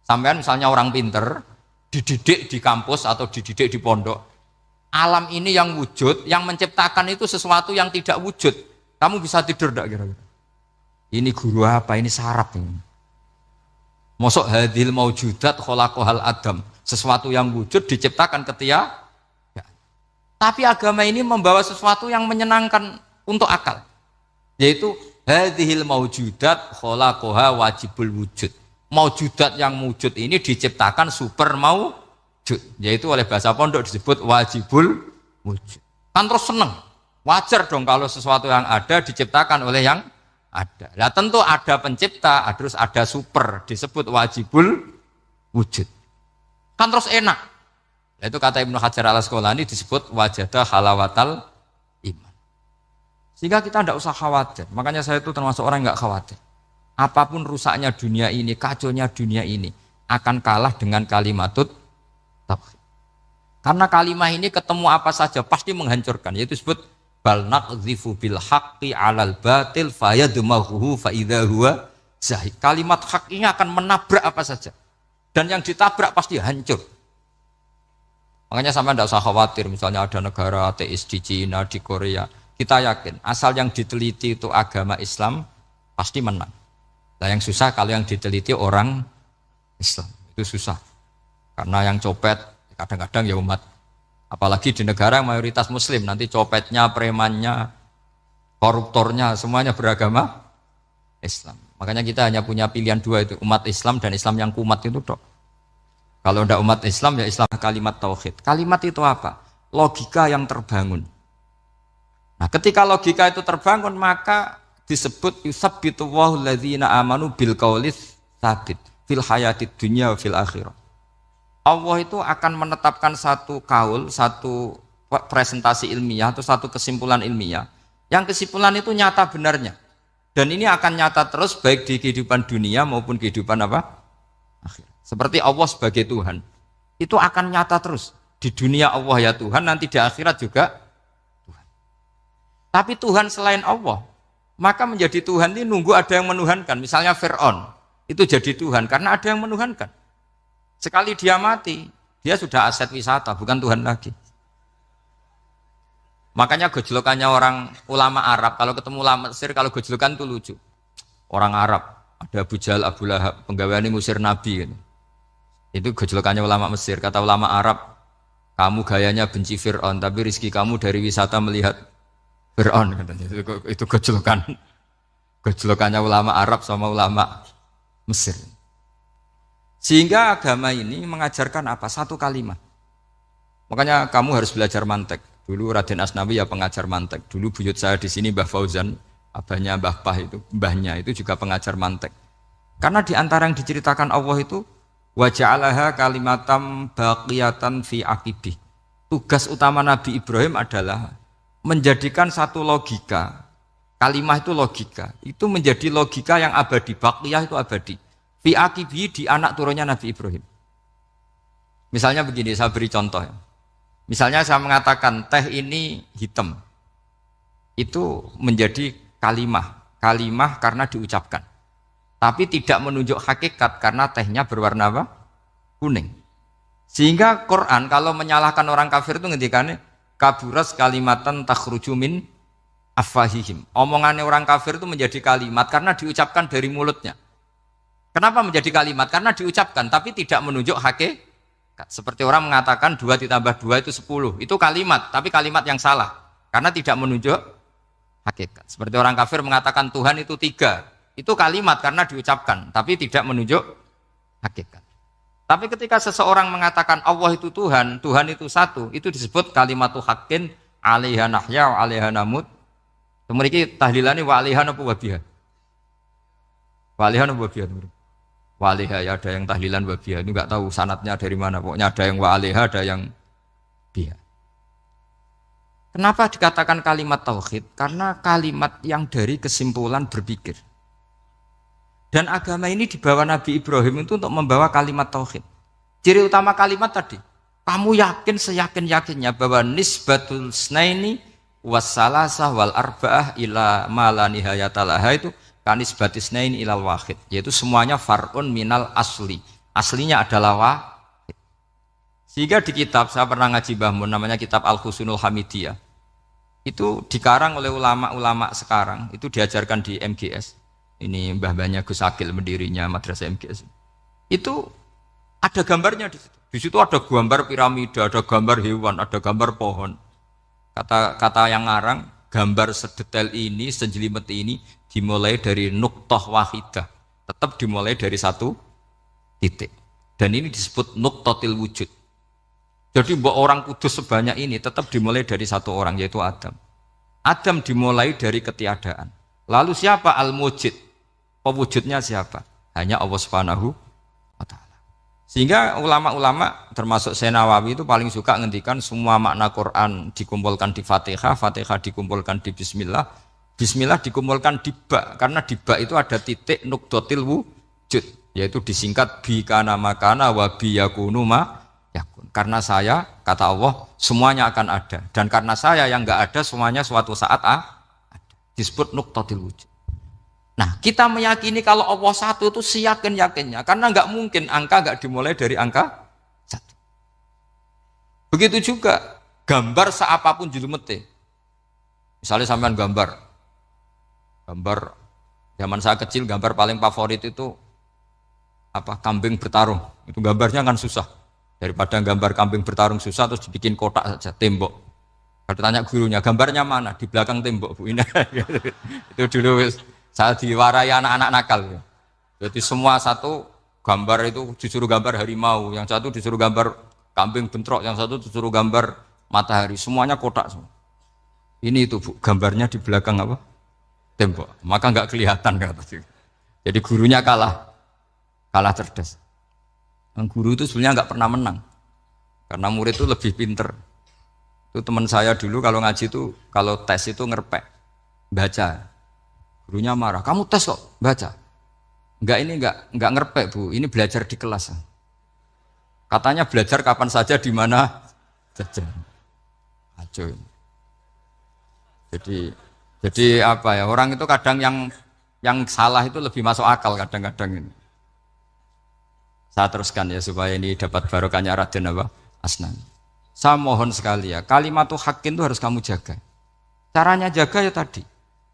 A: Sampean misalnya orang pinter, dididik di kampus atau dididik di pondok, alam ini yang wujud, yang menciptakan itu sesuatu yang tidak wujud. Kamu bisa tidur gak kira-kira? Ini guru apa? Ini sarap ini. Mosok hadil maujudat khalaqahal adam, sesuatu yang wujud diciptakan ketiadaan. Tapi agama ini membawa sesuatu yang menyenangkan untuk akal, yaitu hadhil maujudat khalaqaha wajibul wujud. Maujudat yang wujud ini diciptakan super maujud, yaitu oleh bahasa pondok disebut wajibul wujud. Kan terus seneng, wajar dong kalau sesuatu yang ada diciptakan oleh yang ada. Nah tentu ada pencipta, terus ada super, disebut wajibul wujud. Kan terus enak. Nah, itu kata Ibnu Hajar al-Asqalani disebut wajadah halawatal iman. Sehingga kita tidak usah khawatir. Makanya saya itu termasuk orang yang nggak khawatir. Apapun rusaknya dunia ini, kacaunya dunia ini, akan kalah dengan kalimatut tauhid. Karena kalimat ini ketemu apa saja pasti menghancurkan. Yaitu disebut bal naqdhifu bil haqqi 'alal batil fayadmaghuhu fa idza huwa zahid. Kalimat hak ini akan menabrak apa saja. Dan yang ditabrak pasti hancur. Makanya sampai tidak usah khawatir, misalnya ada negara ateis di Cina, di Korea, kita yakin asal yang diteliti itu agama Islam pasti menang. Nah yang susah kalau yang diteliti orang Islam, itu susah. Karena yang copet kadang-kadang ya umat, apalagi di negara yang mayoritas Muslim, nanti copetnya, premannya, koruptornya semuanya beragama Islam. Makanya kita hanya punya pilihan dua itu, umat Islam dan Islam yang kumat itu dok. Kalau tidak umat Islam ya Islam kalimat tauhid. Kalimat itu apa? Logika yang terbangun. Nah, ketika logika itu terbangun maka disebut yusabbitu Allahu alladzina amanu bil qaulis tsabit fil hayatid dunya wa fil akhirah. Allah itu akan menetapkan satu kaul, satu presentasi ilmiah atau satu kesimpulan ilmiah. Yang kesimpulan itu nyata benarnya. Dan ini akan nyata terus baik di kehidupan dunia maupun kehidupan apa? Akhir. Seperti Allah sebagai Tuhan. Itu akan nyata terus. Di dunia Allah ya Tuhan, nanti di akhirat juga Tuhan. Tapi Tuhan selain Allah, maka menjadi Tuhan ini nunggu ada yang menuhankan. Misalnya Fir'aun, itu jadi Tuhan karena ada yang menuhankan. Sekali dia mati, dia sudah aset wisata, bukan Tuhan lagi. Makanya gejolokannya orang ulama Arab, kalau ketemu ulama Mesir, kalau gejolokan itu lucu. Orang Arab, ada Abu Jahal, Abu Lahab, penggaweane ngusir Nabi. Gitu. Itu gejolokannya ulama Mesir. Kata ulama Arab, kamu gayanya benci Fir'aun, tapi rizki kamu dari wisata melihat Fir'aun. Itu gejolokan. Gejolokannya ulama Arab sama ulama Mesir. Sehingga agama ini mengajarkan apa? Satu kalimat. Makanya kamu harus belajar mantek. Dulu Raden Asnawi ya pengajar mantek. Dulu buyut saya di sini Mbah Fauzan, abahnya Mbah Pah itu, mbahnya itu juga pengajar mantek. Karena di antara yang diceritakan Allah itu wa ja'alaha kalimatam baqiyatan fi aqibih. Tugas utama Nabi Ibrahim adalah menjadikan satu logika. Kalimah itu logika. Itu menjadi logika yang abadi, baqiyah itu abadi. Fi aqibih di anak turunnya Nabi Ibrahim. Misalnya begini, saya beri contoh ya. Misalnya saya mengatakan teh ini hitam, itu menjadi kalimah karena diucapkan, tapi tidak menunjuk hakikat karena tehnya berwarna apa? Kuning. Sehingga Quran kalau menyalahkan orang kafir itu ngendikannya kaburas kalimatan takhruju min afwahihim. Omongannya orang kafir itu menjadi kalimat karena diucapkan dari mulutnya. Kenapa menjadi kalimat? Karena diucapkan tapi tidak menunjuk hakikat. Seperti orang mengatakan 2 ditambah 2 itu 10. Itu kalimat, tapi kalimat yang salah. Karena tidak menunjuk hakikat. Seperti orang kafir mengatakan Tuhan itu 3. Itu kalimat karena diucapkan, tapi tidak menunjuk hakikat. Tapi ketika seseorang mengatakan Allah itu Tuhan, Tuhan itu satu, itu disebut kalimatu haqqin 'alaiha nahya wa 'alaiha namut. Mriki tahlilane wa 'alaiha napa wa biha? Wa 'alaiha napa wa biha? Wa 'alaiha ya ada yang tahlilan wa biha. Ini enggak tahu sanadnya dari mana. Pokoknya ada yang wa 'alaiha, ada yang biha. Kenapa dikatakan kalimat tauhid? Karena kalimat yang dari kesimpulan berpikir. Dan agama ini dibawa Nabi Ibrahim itu untuk membawa kalimat tauhid. Ciri utama kalimat tadi, kamu yakin seyakin-yakinnya bahwa nisbatul snaini wassalasah wal arba'ah ila ma la nihayata laha itu kanisbatis snaini ilal wahid, yaitu semuanya far'un minal asli. Aslinya adalah wahid. Sehingga di kitab, saya pernah ngaji Mbah Mun, namanya kitab Al-Husunul Hamidiyah. Itu dikarang oleh ulama-ulama sekarang, itu diajarkan di MGS. Ini mbah-mbahnya Gus Akil, pendirinya madrasah MGS. Itu ada gambarnya di situ. Di situ ada gambar piramida, ada gambar hewan, ada gambar pohon. Kata yang ngarang, gambar sedetail ini, sejelimet ini dimulai dari nuqtah wahidah. Tetap dimulai dari satu titik. Dan ini disebut nuqtatil wujud. Jadi mbok orang kudus sebanyak ini tetap dimulai dari satu orang, yaitu Adam. Adam dimulai dari ketiadaan. Lalu siapa al-mujid? Pewujudnya siapa? Hanya Allah Subhanahu wa ta'ala. Sehingga ulama-ulama termasuk Syekh Nawawi itu paling suka ngendikan semua makna Quran dikumpulkan di Fatihah, Fatihah dikumpulkan di Bismillah, Bismillah dikumpulkan di ba, karena di ba itu ada titik nuqtatil wujud, yaitu disingkat bi kana makana wa bi yakunu ma yakun. Karena saya, kata Allah, semuanya akan ada, dan karena saya yang enggak ada, semuanya suatu saat ada. Disebut nuqtatil wujud. Nah, kita meyakini kalau Allah satu itu seyakin-yakinnya, karena enggak mungkin angka enggak dimulai dari angka satu. Begitu juga gambar seapapun jilumete. Misalnya sampean gambar zaman saya kecil, gambar paling favorit itu apa? Kambing bertarung. Itu gambarnya kan susah. Daripada gambar kambing bertarung susah terus dibikin kotak saja, tembok. Kalau tanya gurunya, gambarnya mana? Di belakang tembok, Bu. Ini itu dulu saya diwarai anak-anak nakal. Jadi semua satu gambar itu disuruh gambar harimau, yang satu disuruh gambar kambing bentrok, yang satu disuruh gambar matahari, semuanya kotak semua. Ini itu, Bu, gambarnya di belakang apa? Tembok. Maka nggak kelihatan kata. Jadi gurunya kalah cerdas. Yang guru itu sebenarnya nggak pernah menang, karena murid itu lebih pinter. Itu teman saya dulu kalau ngaji itu, kalau tes itu ngerpek, baca. Gurunya marah, kamu tes kok baca? Enggak ngerpek, Bu, ini belajar di kelas. Katanya belajar kapan saja, di mana saja. Acuh. Jadi apa ya, orang itu kadang yang salah itu lebih masuk akal kadang-kadang ini. Saya teruskan ya supaya ini dapat barokahnya Raden apa? Asnan. Saya mohon sekali ya, kalimatul haqqin itu harus kamu jaga. Caranya jaga ya tadi.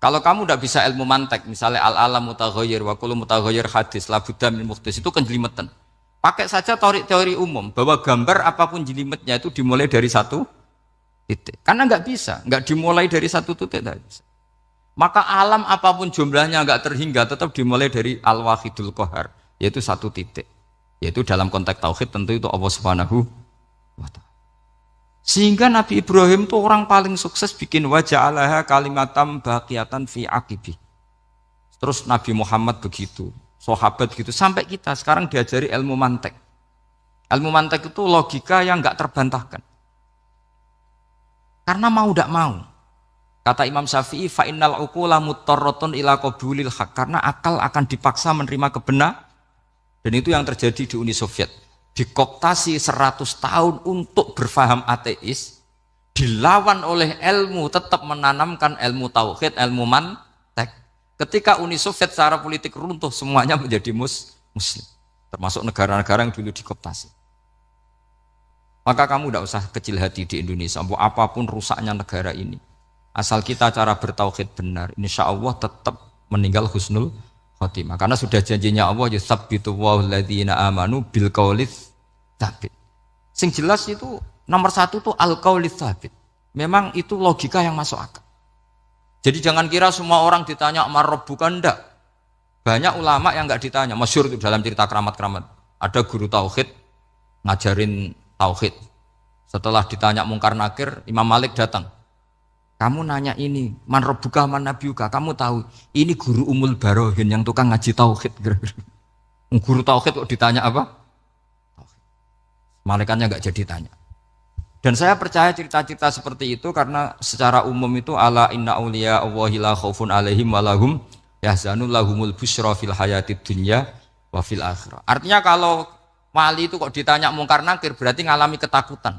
A: Kalau kamu tidak bisa ilmu mantek, misalnya al-alam mutaghayyir wa kullu mutaghayyir hadis la budda min muhdits, itu kan jelimetan. Pakai saja teori umum bahwa gambar apapun jelimetnya itu dimulai dari satu titik. Karena nggak dimulai dari satu titik, tidak bisa. Maka alam apapun jumlahnya nggak terhingga, tetap dimulai dari al-wahidul qahar, yaitu satu titik. Yaitu dalam konteks tauhid tentu itu Allah Subhanahu wa ta'ala. Sehingga Nabi Ibrahim itu orang paling sukses bikin waja'alaha kalimatam baqiyatan fi aqibi. Terus Nabi Muhammad begitu, sahabat begitu, sampai kita sekarang diajari ilmu mantek. Ilmu mantek itu logika yang enggak terbantahkan. Karena mau tidak mau. Kata Imam Syafi'i, fa innal uqula muttarratun ila qabulil haq, karena akal akan dipaksa menerima kebenaran. Dan itu yang terjadi di Uni Soviet. Dikooptasi 100 tahun untuk berfaham ateis, dilawan oleh ilmu, tetap menanamkan ilmu tauhid, ilmu mantek. Ketika Uni Soviet secara politik runtuh, semuanya menjadi muslim, termasuk negara-negara yang dulu dikooptasi. Maka kamu tidak usah kecil hati di Indonesia, apapun rusaknya negara ini, asal kita cara bertauhid benar, insya Allah tetap meninggal husnul khotimah. Karena sudah janjinya Allah, yusabbitu walladzina amanu bil qaulits tsabit. Sing jelas itu nomor satu tuh al qaulits tsabit. Memang itu logika yang masuk akal. Jadi jangan kira semua orang ditanya marabbuka, ndak. Banyak ulama yang enggak ditanya. Masyhur itu dalam cerita keramat-keramat. Ada guru tauhid ngajarin tauhid. Setelah ditanya mungkar nakir, Imam Malik datang. Kamu nanya ini, man rabbuka man nabiyuka, kamu tahu ini guru Umul Barohin yang tukang ngaji tauhid. Guru tauhid kok ditanya apa? Tauhid. Malaikatnya enggak jadi tanya. Dan saya percaya cerita-cerita seperti itu karena secara umum itu ala inna auliya Allahi la khaufun alaihim walahum Yahzanul lahumul busyra fil hayatid dunya wa fil akhirah. Artinya kalau wali itu kok ditanya mungkar nakir berarti ngalami ketakutan.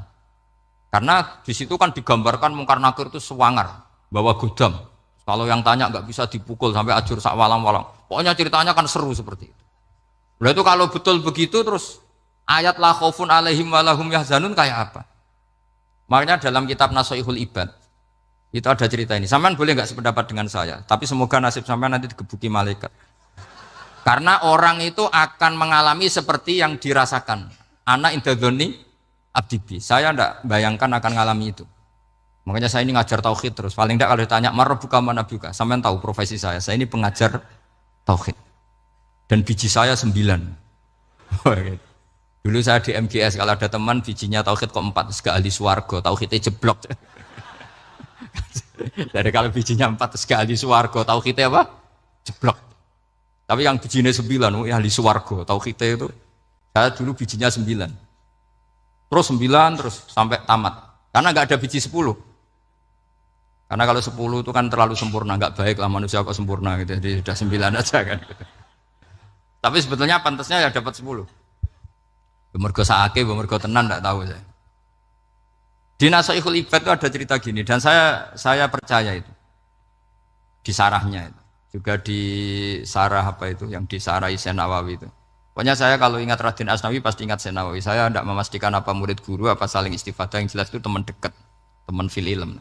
A: Karena di situ kan digambarkan mungkar nakir itu sewangar, bawa godam. Kalau yang tanya nggak bisa dipukul sampai ajur sak walang-walang. Pokoknya ceritanya kan seru seperti itu. Lalu itu kalau betul begitu terus ayat la khaufun alaihim wa lahum yahzanun kayak apa? Makanya dalam kitab Nashihul Ibad itu ada cerita ini. Sampean boleh nggak sependapat dengan saya, tapi semoga nasib sampean nanti digebuki malaikat. Karena orang itu akan mengalami seperti yang dirasakan. Ana indadzoni abdibi. Saya enggak bayangkan akan mengalami itu. Makanya saya ini ngajar tauhid terus. Paling enggak kalau ditanya marabbuka man nabiuka, sampean tahu profesi saya. Saya ini pengajar tauhid. Dan biji saya 9. Dulu saya di MGS kalau ada teman bijinya tauhid kok 4, terus gak ahli swarga, tauhidnya jeblok. Dari kalau bijinya 4 terus gak ahli swarga, tauhidnya apa? Jeblok. Tapi yang bijinya 9, ahli swarga, tauhidnya itu saya dulu bijinya 9. Terus 9 terus sampai tamat. Karena nggak ada biji 10. Karena kalau 10 itu kan terlalu sempurna, nggak baik lah manusia kok sempurna gitu. Jadi sudah 9 aja kan. Tapi sebetulnya pantasnya ya dapat 10. Bemergo saake, bemergo tenan nggak tahu saya. Di Nashihul Ibad itu ada cerita gini dan saya percaya itu. Di sarahnya itu. Juga di sarah apa itu yang disarahi Syekh Nawawi itu. Pokoknya saya kalau ingat Raden Asnawi pasti ingat Syekh Nawawi. Saya tidak memastikan apa murid guru apa saling istifadah, yang jelas itu teman dekat, teman fil ilm.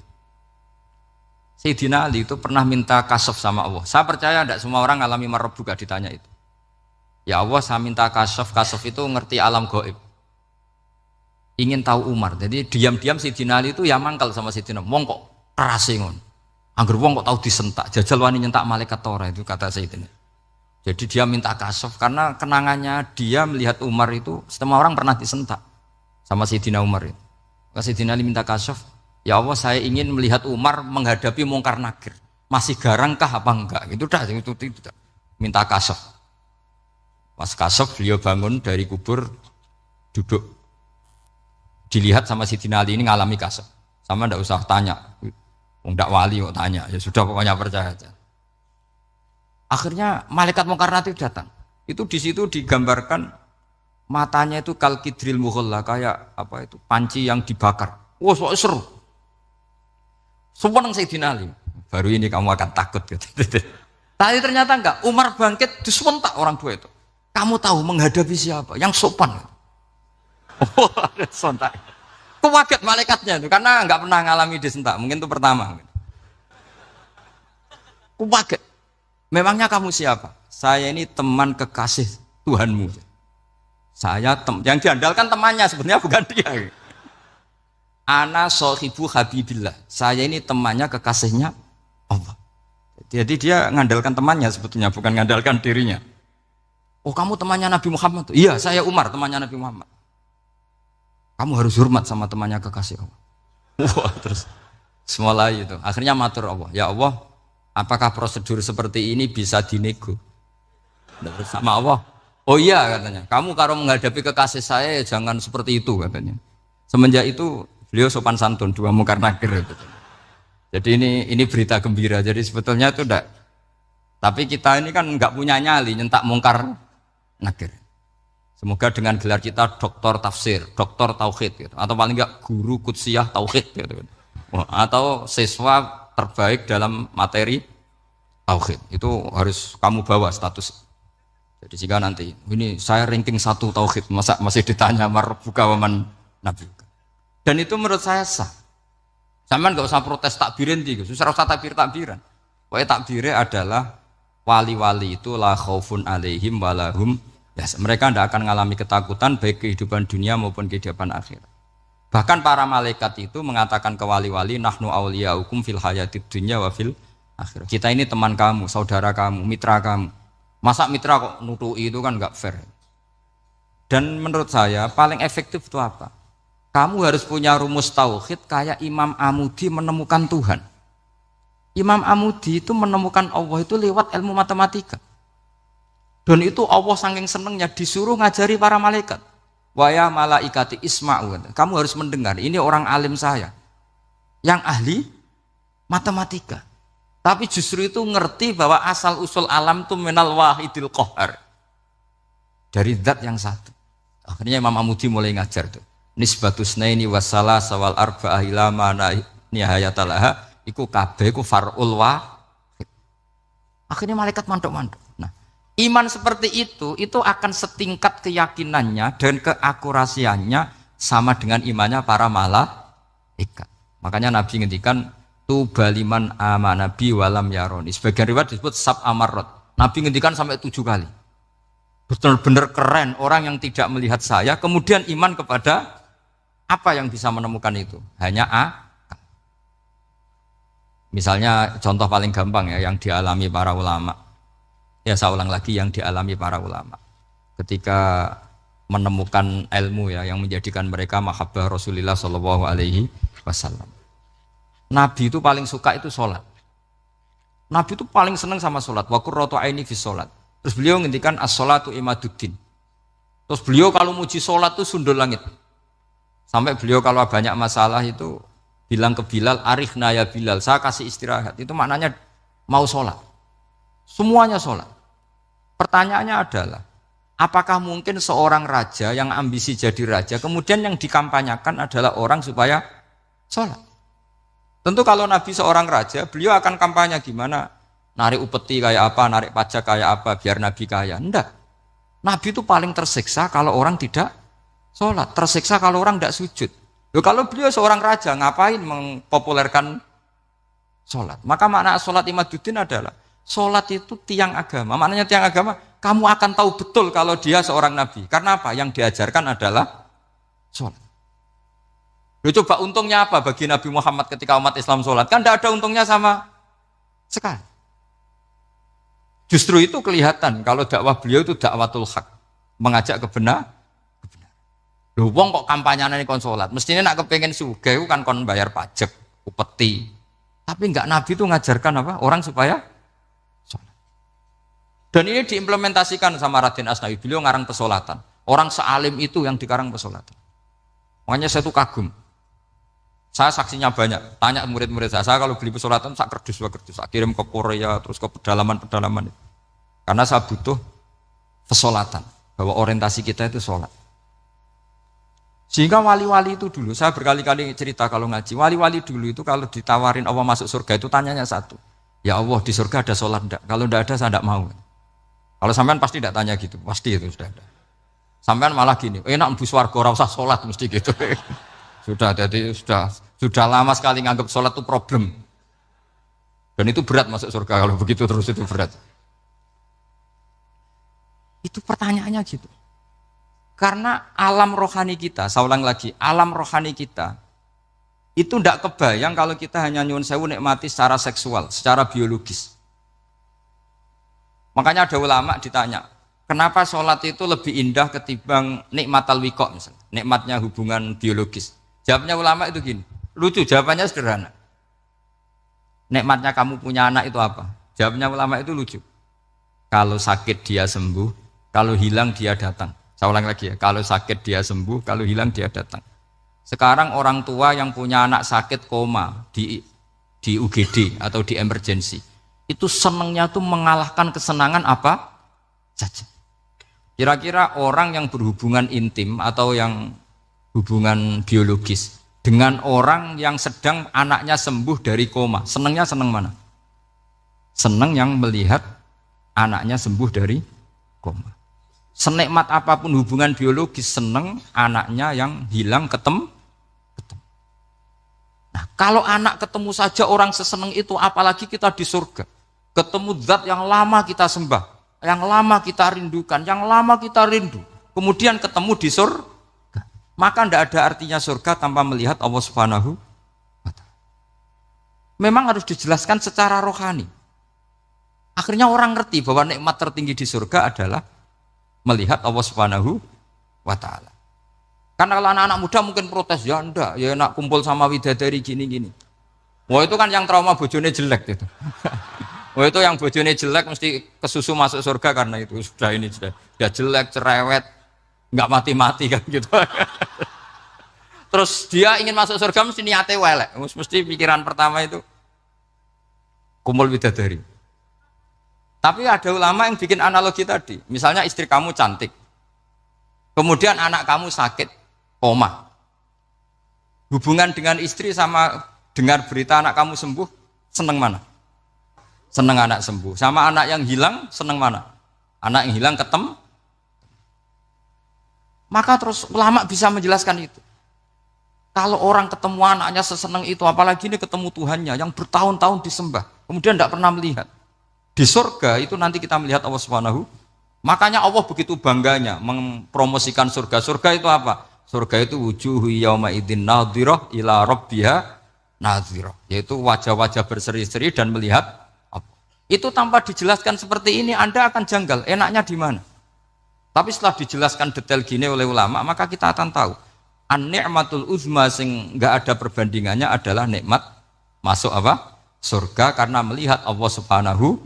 A: Sayyidina Ali itu pernah minta kasaf sama Allah. Saya percaya tidak semua orang ngalami marabbuka ditanya itu. Ya Allah, saya minta kasaf itu ngerti alam gaib. Ingin tahu Umar. Jadi diam-diam Sayyidina Ali itu ya mangkal sama Sayyidina. Wong kok kerase ngono. Angger wong kok tahu disentak, jajal wani nyentak malaikat tora itu kata Sayyidina. Jadi dia minta kasaf karena kenangannya dia melihat Umar itu semua orang pernah disentak sama Sayyidina Umar itu. Sayyidina Ali minta kasaf, ya Allah saya ingin melihat Umar menghadapi mungkar nakir. Masih garangkah apa enggak? Itu dah itu minta kasaf. Pas kasaf beliau bangun dari kubur duduk. Dilihat sama Sayyidina Ali ini ngalami kasaf. Sama enggak usah tanya. Enggak wali kok tanya. Ya sudah pokoknya percaya aja. Akhirnya malaikat mungkar nakir datang. Itu di situ digambarkan matanya itu kalkidril mughalla kayak apa itu panci yang dibakar. Wah, wow, seru. Sumpah nang Sayyidina Ali. Baru ini kamu akan takut gitu. Tapi ternyata enggak. Umar bangkit disewentak orang tua itu. Kamu tahu menghadapi siapa? Yang sopan. Wah, sontak. Kewaget malaikatnya itu karena enggak pernah ngalami disentak. Mungkin itu pertama. Kewaget. Memangnya kamu siapa? Saya ini teman kekasih Tuhanmu. Saya yang diandalkan temannya sebenarnya bukan dia. Ana sohibu habibillah. Saya ini temannya kekasihnya Allah. Jadi dia ngandalkan temannya sebetulnya bukan ngandalkan dirinya. Oh kamu temannya Nabi Muhammad? Iya saya Umar temannya Nabi Muhammad. Kamu harus hormat sama temannya kekasih Allah. Wah terus semulai itu. Akhirnya matur Allah. Ya Allah. Apakah prosedur seperti ini bisa dinego? Sama Allah. Oh iya katanya. Kamu kalau menghadapi kekasih saya jangan seperti itu katanya. Semenjak itu beliau sopan santun dua mungkar nakir. Gitu. Jadi ini berita gembira. Jadi sebetulnya itu enggak. Tapi kita ini kan enggak punya nyali nyentak mungkar nakir. Semoga dengan gelar kita doktor tafsir, doktor tauhid gitu. Atau paling enggak guru kutsiyah tauhid gitu. Atau siswa terbaik dalam materi tauhid itu harus kamu bawa status. Jadi jika nanti ini saya ranking 1 tauhid masa masih ditanya marabbuka wa man nabiuka. Dan itu menurut saya sah. Sampean enggak usah protes takbirin gitu. Susah usah takbiran. Pokoknya takbirnya adalah wali-wali itu la khaufun alaihim wa lahum yahzanun. Mereka tidak akan mengalami ketakutan baik kehidupan dunia maupun kehidupan akhirat. Bahkan para malaikat itu mengatakan ke wali-wali nahnu auliyaukum fil hayatid dunya wa fil akhirah. Kita ini teman kamu, saudara kamu, mitra kamu. Masa mitra kok nutui itu kan enggak fair. Dan menurut saya paling efektif itu apa? Kamu harus punya rumus tauhid kayak Imam Amudi menemukan Tuhan. Imam Amudi itu menemukan Allah itu lewat ilmu matematika. Dan itu Allah saking senengnya disuruh ngajari para malaikat. Wa ya malaikati isma'u. Kamu harus mendengar, ini orang alim saya yang ahli matematika. Tapi justru itu ngerti bahwa asal usul alam itu minal wahidil qahar. Dari zat yang satu. Akhirnya Imam Amudi mulai ngajar tuh. Nisbatus naini wassalah sawal arba'ah ila mana nihayatalaha iku kabeh iku far'ul wahid. Akhirnya malaikat mantuk-mantuk. Nah, iman seperti itu akan setingkat keyakinannya dan keakurasiannya sama dengan imannya para malaikat. Makanya Nabi ngendikan baliman amanabi walam yaroni. Sebagian riwayat disebut sab amarot. Nabi ngendikan sampai 7 kali. Benar-benar keren orang yang tidak melihat saya kemudian iman kepada apa yang bisa menemukan itu? Hanya misalnya contoh paling gampang ya yang dialami para ulama. Ya saya ulang lagi yang dialami para ulama. Ketika menemukan ilmu ya yang menjadikan mereka mahabbah Rasulullah sallallahu alaihi wasallam. Nabi itu paling suka itu sholat. Nabi itu paling senang sama sholat. Wa qurratu aini fi sholat. Terus beliau ngendikan as-sholatu imaduddin. Terus beliau kalau muji sholat itu sundul langit. Sampai beliau kalau banyak masalah itu bilang ke Bilal, arifna ya Bilal, saya kasih istirahat. Itu maknanya mau sholat. Semuanya sholat. Pertanyaannya adalah, apakah mungkin seorang raja yang ambisi jadi raja, kemudian yang dikampanyakan adalah orang supaya sholat? Tentu kalau Nabi seorang raja, beliau akan kampanye gimana? Narik upeti kayak apa, narik pajak kayak apa, biar Nabi kaya. Enggak. Nabi itu paling tersiksa kalau orang tidak sholat. Tersiksa kalau orang tidak sujud. Loh, kalau beliau seorang raja, ngapain mempopulerkan sholat? Maka makna sholat imaduddin adalah, sholat itu tiang agama. Maknanya tiang agama, kamu akan tahu betul kalau dia seorang Nabi. Karena apa? Yang diajarkan adalah sholat. Loh, coba untungnya apa bagi Nabi Muhammad ketika umat Islam sholat? Kan tidak ada untungnya sama sekali. Justru itu kelihatan kalau dakwah beliau itu dakwatul haq, mengajak kebenaran. Loh, wong kok kampanyenya ini kon sholat? Mestinya nak kepengen sugih kan kon bayar pajak, upeti. Tapi enggak, Nabi itu ngajarkan apa? Orang supaya sholat. Dan ini diimplementasikan sama Raden Asnawi. Beliau ngarang pesolatan. Orang sealim itu yang dikarang pesolatan. Makanya saya tuh kagum. Saya saksinya banyak, tanya murid-murid saya kalau beli pesolatan saya kerdus, saya kirim ke Korea, terus ke pedalaman-pedalaman. Karena saya butuh pesolatan, bahwa orientasi kita itu sholat. Sehingga wali-wali itu dulu, saya berkali-kali cerita kalau ngaji, wali-wali dulu itu kalau ditawarin Allah masuk surga itu tanyanya satu, ya Allah di surga ada sholat enggak? Kalau enggak ada saya enggak mau. Kalau sampean pasti enggak tanya gitu, pasti itu sudah ada. Sampean malah gini, enak mlebu swarga ora usah sholat mesti gitu. Sudah, jadi sudah lama sekali nganggap sholat itu problem. Dan itu berat masuk surga kalau begitu terus, itu berat. Itu pertanyaannya gitu. Karena alam rohani kita, saya ulang lagi, alam rohani kita itu tidak kebayang kalau kita hanya nyuwun sewu nikmati secara seksual, secara biologis. Makanya ada ulama ditanya, kenapa sholat itu lebih indah ketimbang nikmat al-wiqa misalnya, nikmatnya hubungan biologis. Jawabnya ulama itu gini, lucu, jawabannya sederhana. Nikmatnya kamu punya anak itu apa? Jawabnya ulama itu lucu. Kalau sakit dia sembuh, kalau hilang dia datang. Saya ulang lagi ya, kalau sakit dia sembuh, kalau hilang dia datang. Sekarang orang tua yang punya anak sakit koma di UGD atau di emergency, itu senangnya tuh mengalahkan kesenangan apa saja. Kira-kira orang yang berhubungan intim atau yang hubungan biologis dengan orang yang sedang anaknya sembuh dari koma, senangnya senang mana? Senang yang melihat anaknya sembuh dari koma. Senikmat apapun hubungan biologis, senang anaknya yang hilang ketemu. Nah, kalau anak ketemu saja orang sesenang itu, apalagi kita di surga. Ketemu zat yang lama kita sembah, yang lama kita rindukan, yang lama kita rindu. Kemudian ketemu di surga. Maka tidak ada artinya surga tanpa melihat Allah Subhanahu wa Ta'ala. Memang harus dijelaskan secara rohani. Akhirnya orang ngerti bahwa nikmat tertinggi di surga adalah melihat Allah Subhanahu wa Ta'ala. Karena kalau anak-anak muda mungkin protes, ya enggak, ya enak kumpul sama widadari gini-gini. Wah, itu kan yang trauma bojone jelek itu. Wah, itu yang bojone jelek mesti kesusu masuk surga karena itu sudah jelek, cerewet, nggak mati-mati kan gitu. Terus dia ingin masuk surga mesti niatnya welek, mesti pikiran pertama itu Kumul bidadari. Tapi ada ulama yang bikin analogi tadi. Misalnya istri kamu cantik. Kemudian anak kamu sakit, koma. Hubungan dengan istri sama dengar berita anak kamu sembuh, seneng mana? Seneng anak sembuh. Sama anak yang hilang, seneng mana? Anak yang hilang ketemu. Maka terus ulama bisa menjelaskan itu. Kalau orang ketemu anaknya seseneng itu, apalagi ini ketemu Tuhannya yang bertahun-tahun disembah, kemudian tidak pernah melihat. Di surga itu nanti kita melihat Allah Subhanahu. Makanya Allah begitu bangganya mempromosikan surga. Surga itu apa? Surga itu wujuhu yauma idzin nadhirah ila rabbiha nadhirah. Yaitu wajah-wajah berseri-seri dan melihat apa. Itu tanpa dijelaskan seperti ini Anda akan janggal. Enaknya di mana? Tapi setelah dijelaskan detail gini oleh ulama, maka kita akan tahu an-ni'matul uzma sing enggak ada perbandingannya adalah nikmat masuk apa? Surga karena melihat Allah Subhanahu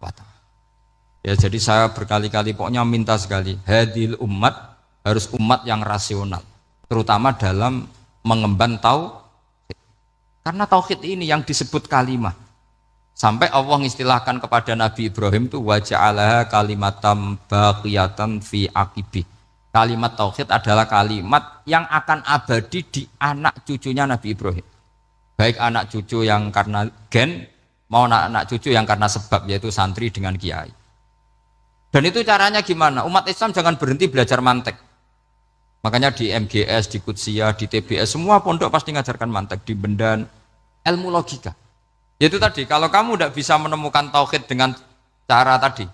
A: wa ta'ala. Ya, jadi saya berkali-kali pokoknya minta sekali, hadil umat harus umat yang rasional, terutama dalam mengemban tauhid. Karena tauhid ini yang disebut kalimah. Sampai Allah mengistilahkan kepada Nabi Ibrahim itu waja'alaha kalimatam baqiyatan fi aqibi. Kalimat tauhid adalah kalimat yang akan abadi di anak cucunya Nabi Ibrahim. Baik anak cucu yang karena gen, mau anak cucu yang karena sebab, yaitu santri dengan kiai. Dan itu caranya gimana? Umat Islam jangan berhenti belajar mantek. Makanya di MGS, di Qudsiyah, di TBS, semua pondok pasti ngajarkan mantek, di Bendan, ilmu logika. Yaitu tadi, kalau kamu tidak bisa menemukan tauhid dengan cara tadi,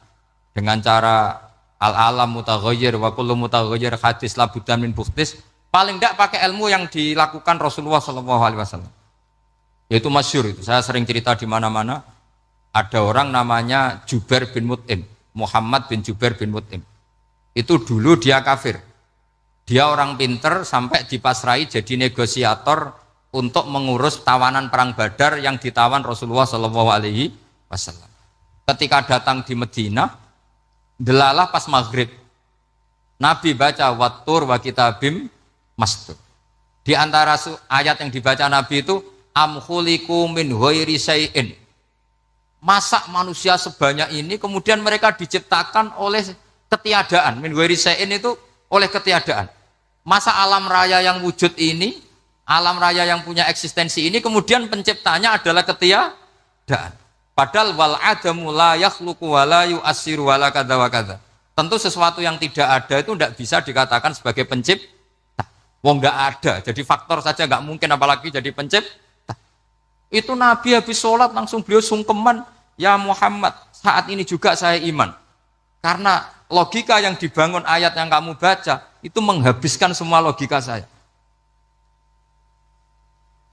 A: dengan cara al-alam mutaghayyir wa kullu mutaghayyir hadis la buddan min bukhtis, paling tidak pakai ilmu yang dilakukan Rasulullah SAW. Yaitu masyhur itu. Saya sering cerita di mana-mana. Ada orang namanya Jubair bin Mut'im, Muhammad bin Jubair bin Mut'im. Itu dulu dia kafir. Dia orang pinter sampai dipasrai jadi negosiator untuk mengurus tawanan perang Badar yang ditawan Rasulullah SAW. Ketika datang di Medina, delalah pas maghrib, Nabi baca wattur wa kitabim mastur. Di antara ayat yang dibaca Nabi itu am khuliqu min ghairi syai'in. Masa manusia sebanyak ini kemudian mereka diciptakan oleh ketiadaan. Min ghairi syai'in itu oleh ketiadaan. Masa alam raya yang wujud ini, alam raya yang punya eksistensi ini kemudian penciptanya adalah ketiadaan. Padahal wal adamu la yakhluqu wa la yu'assiru wa la kadza wa kadza. Tentu sesuatu yang tidak ada itu tidak bisa dikatakan sebagai pencipta. Wong enggak ada, jadi faktor saja enggak mungkin apalagi jadi pencipta. Itu Nabi habis sholat langsung beliau sungkeman, ya Muhammad, saat ini juga saya iman. Karena logika yang dibangun ayat yang kamu baca itu menghabiskan semua logika saya.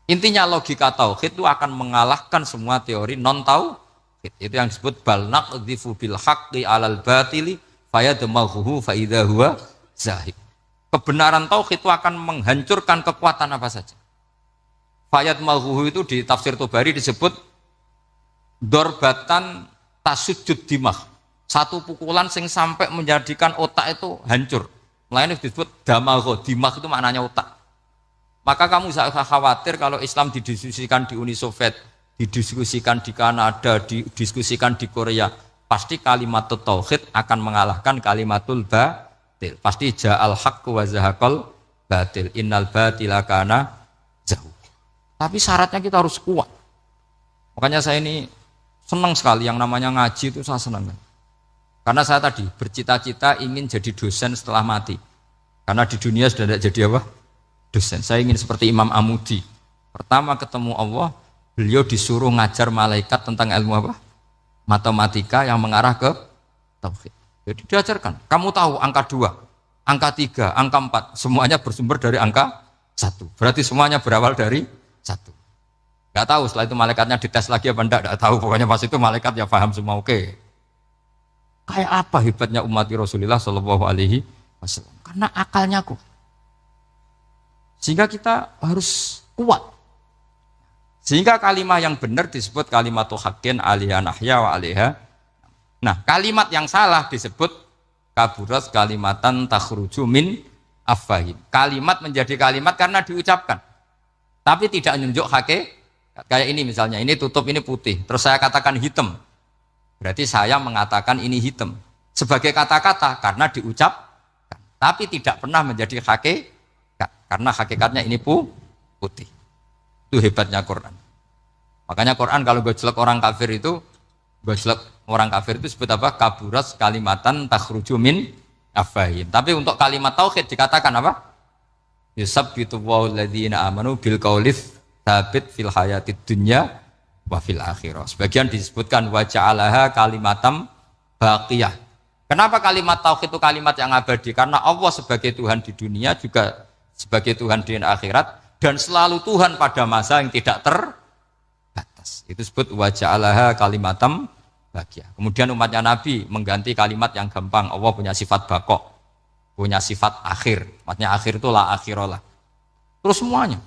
A: Intinya logika tauhid itu akan mengalahkan semua teori non tauhid. Itu yang disebut bal naqdhifu bil haqqi 'alal batili fayadmaghuhu fa idza huwa zahib. Kebenaran tauhid itu akan menghancurkan kekuatan apa saja. Fayadmaghuhu itu di tafsir Tobari disebut dorbatan tasujud dimah. Satu pukulan sing sampai menjadikan otak itu hancur. Lainnya disebut damagho, dimah itu maknanya otak. Maka kamu jangan khawatir kalau Islam didiskusikan di Uni Soviet, didiskusikan di Kanada, didiskusikan di Korea, pasti kalimat tauhid akan mengalahkan kalimatul batil. Pasti ja'al haqqu wa zahaqal batil. Innal batila kana zahuq. Tapi syaratnya kita harus kuat. Makanya saya ini senang sekali yang namanya ngaji itu saya senang. Karena saya tadi bercita-cita ingin jadi dosen setelah mati. Karena di dunia sudah tidak jadi apa? Dosen. Saya ingin seperti Imam Amudi. Pertama ketemu Allah, beliau disuruh ngajar malaikat tentang ilmu apa? Matematika yang mengarah ke tauhid. Jadi diajarkan. Kamu tahu angka 2, angka 3, angka 4, semuanya bersumber dari angka 1. Berarti semuanya berawal dari 1. Gak tahu setelah itu malaikatnya dites lagi apa enggak tahu. Pokoknya pas itu malaikat ya paham semua. Oke. Kayak apa hebatnya umat Rasulullah SAW? Karena akalnya kuat. Sehingga kita harus kuat. Sehingga kalimat yang benar disebut kalimatu haqqin 'alaiha nahya wa 'alaiha. Nah, kalimat yang salah disebut kaburat kalimatan takhruju min afwahim. Kalimat menjadi kalimat karena diucapkan. Tapi tidak menunjuk hakikat. Kayak ini misalnya, ini tutup, ini putih. Terus saya katakan hitam. Berarti saya mengatakan ini hitam. Sebagai kata-kata karena diucapkan. Tapi tidak pernah menjadi hakikat. Karena hakikatnya ini putih. Itu hebatnya Quran. Makanya Quran kalau gojlek orang kafir itu, gojlek orang kafir itu sebut apa? Kaburas kalimatan takhruju min afwahihim. Tapi untuk kalimat tauhid dikatakan apa? Yusabbitu Allahu alladziina aamanu bil qauli tsabit fil hayatid dunya wa fil akhirah. Sebagian disebutkan wa ja'alaha kalimatam baqiyah. Kenapa kalimat tauhid itu kalimat yang abadi? Karena Allah sebagai Tuhan di dunia juga sebagai Tuhan di akhirat dan selalu Tuhan pada masa yang tidak terbatas. Itu disebut wa ja'alaha kalimatam baqiyah. Kemudian umatnya Nabi mengganti kalimat yang gampang. Allah punya sifat baqo, punya sifat akhir. Maksudnya akhir itu la akhirolah. Terus semuanya.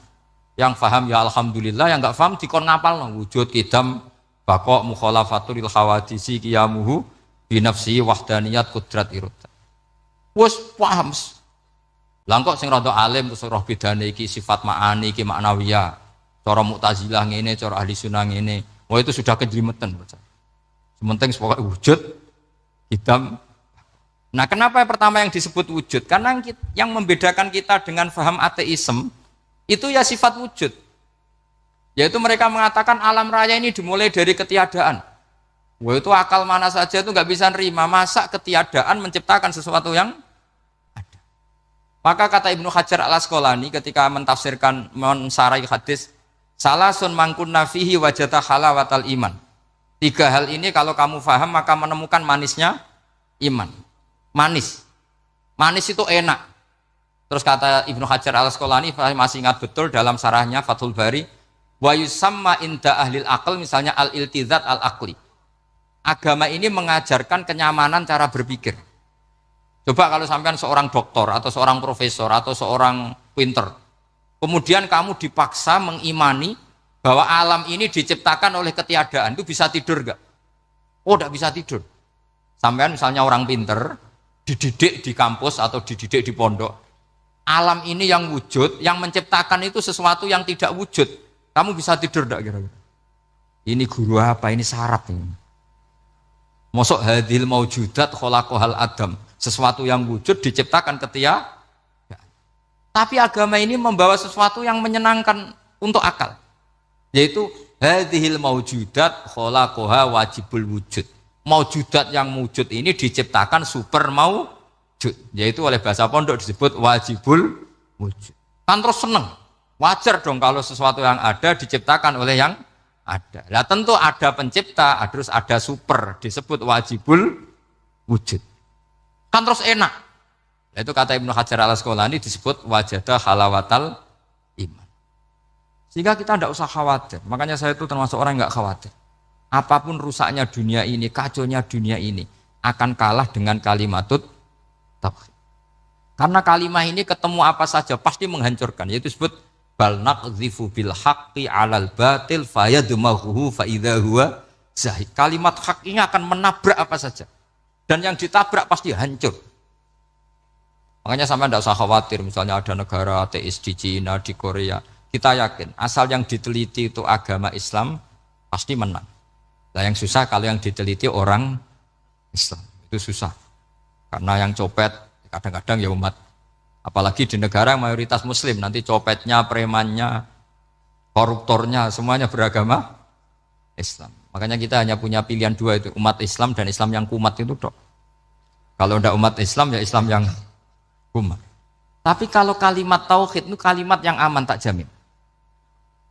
A: Yang faham ya alhamdulillah, yang enggak faham dikon ngapal wujud kidam baqo mukhalafatul khawadisi qiyamuhu binafsi wahdaniyat kudrat irada. Wes paham. Lah kok sing rada alim terus roh bedane iki sifat ma'ani iki maknawiyah. Cara Mu'tazilah ngene, cara ahli sunnah ngene. Wah itu sudah kejlimetan. Sementing pokoknya wujud kidam. Nah, kenapa yang pertama yang disebut wujud? Karena yang membedakan kita dengan faham ateisme itu ya sifat wujud. Yaitu mereka mengatakan alam raya ini dimulai dari ketiadaan. Wah itu akal mana saja itu nggak bisa nerima. Masa ketiadaan menciptakan sesuatu yang ada. Maka kata Ibnu Hajar al-Asqalani ketika mentafsirkan mensarai hadis, salasun mangkunna fihi wajata halawatal iman. 3 hal ini kalau kamu faham maka menemukan manisnya iman. Manis itu enak. Terus kata Ibnu Hajar al-Asqalani masih ingat betul dalam sarahnya Fathul Bari, wa yusamma inda ahlil aql, misalnya al-iltizat al-aqli. Agama ini mengajarkan kenyamanan cara berpikir. Coba kalau sampean seorang doktor atau seorang profesor atau seorang pinter, kemudian kamu dipaksa mengimani bahwa alam ini diciptakan oleh ketiadaan, itu bisa tidur gak? Oh, tidak bisa tidur. Sampean misalnya orang pinter dididik di kampus atau dididik di pondok, alam ini yang wujud, yang menciptakan itu sesuatu yang tidak wujud, kamu bisa tidur tidak kira-kira? Ini guru apa? Ini sarap ini. Mosok hadil maujudat khalaqahal adam, sesuatu yang wujud diciptakan ketiadaan. Tapi agama ini membawa sesuatu yang menyenangkan untuk akal, yaitu hadhil maujudat khalaqaha wajibul wujud. Maujudat yang wujud ini diciptakan super maujud, yaitu oleh bahasa pondok disebut wajibul wujud. Kan terus seneng, wajar dong kalau sesuatu yang ada diciptakan oleh yang ada. Nah tentu ada pencipta, terus ada super, disebut wajibul wujud. Kan terus enak. Nah, itu kata Ibnu Hajar al-Asqalani disebut wajada halawatal iman. Sehingga kita tidak usah khawatir. Makanya saya itu termasuk orang yang nggak khawatir. Apapun rusaknya dunia ini, kacaunya dunia ini akan kalah dengan kalimatut tauhid. Karena kalimat ini ketemu apa saja pasti menghancurkan. Yaitu disebut bal naqdhifu bil haqqi 'alal batil fayadmaghuhu fa idza huwa zahid. Kalimat hak ini akan menabrak apa saja. Dan yang ditabrak pasti hancur. Makanya sampai tidak usah khawatir misalnya ada negara ateis di Cina, di Korea. Kita yakin asal yang diteliti itu agama Islam pasti menang. Nah yang susah kalau yang diteliti orang Islam, itu susah. Karena yang copet kadang-kadang ya umat. Apalagi di negara yang mayoritas muslim, nanti copetnya, premannya, koruptornya, semuanya beragama Islam. Makanya kita hanya punya pilihan 2 itu, umat Islam dan Islam yang kumat itu dok. Kalau tidak umat Islam ya Islam yang kumat. Tapi kalau kalimat tauhid itu kalimat yang aman, tak jamin.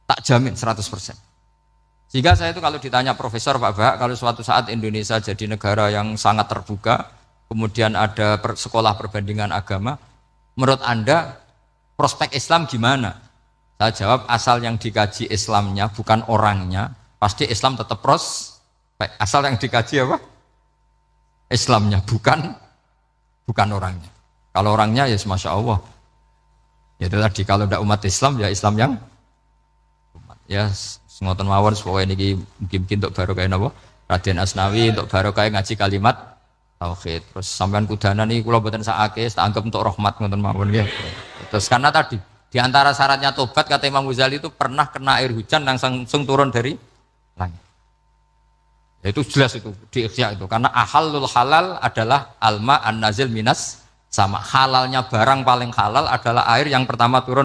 A: Tak jamin 100%. Sehingga saya itu kalau ditanya Profesor Pak Bahak, kalau suatu saat Indonesia jadi negara yang sangat terbuka, kemudian ada sekolah perbandingan agama, menurut Anda prospek Islam gimana? Saya jawab asal yang dikaji Islamnya bukan orangnya, pasti Islam tetap prospek. Asal yang dikaji apa? Islamnya bukan orangnya. Kalau orangnya ya Masya Allah. Ya itu tadi kalau tidak umat Islam ya Islam yang umat. Ya ngoten mawon supaya niki mungkin untuk barokah napa Raden Asnawi untuk barokah ngaji kalimat tauhid. Terus sampean kudana niki kula mboten sakake tak anggap untuk rahmat ngoten mawon nggih. Terus karena tadi Di antara syaratnya tobat kata Imam Ghazali itu pernah kena air hujan yang langsung turun dari langit. Ya, itu jelas itu di Ikhya itu karena ahalul halal adalah alma an nazil minas sama, halalnya barang paling halal adalah air yang pertama turun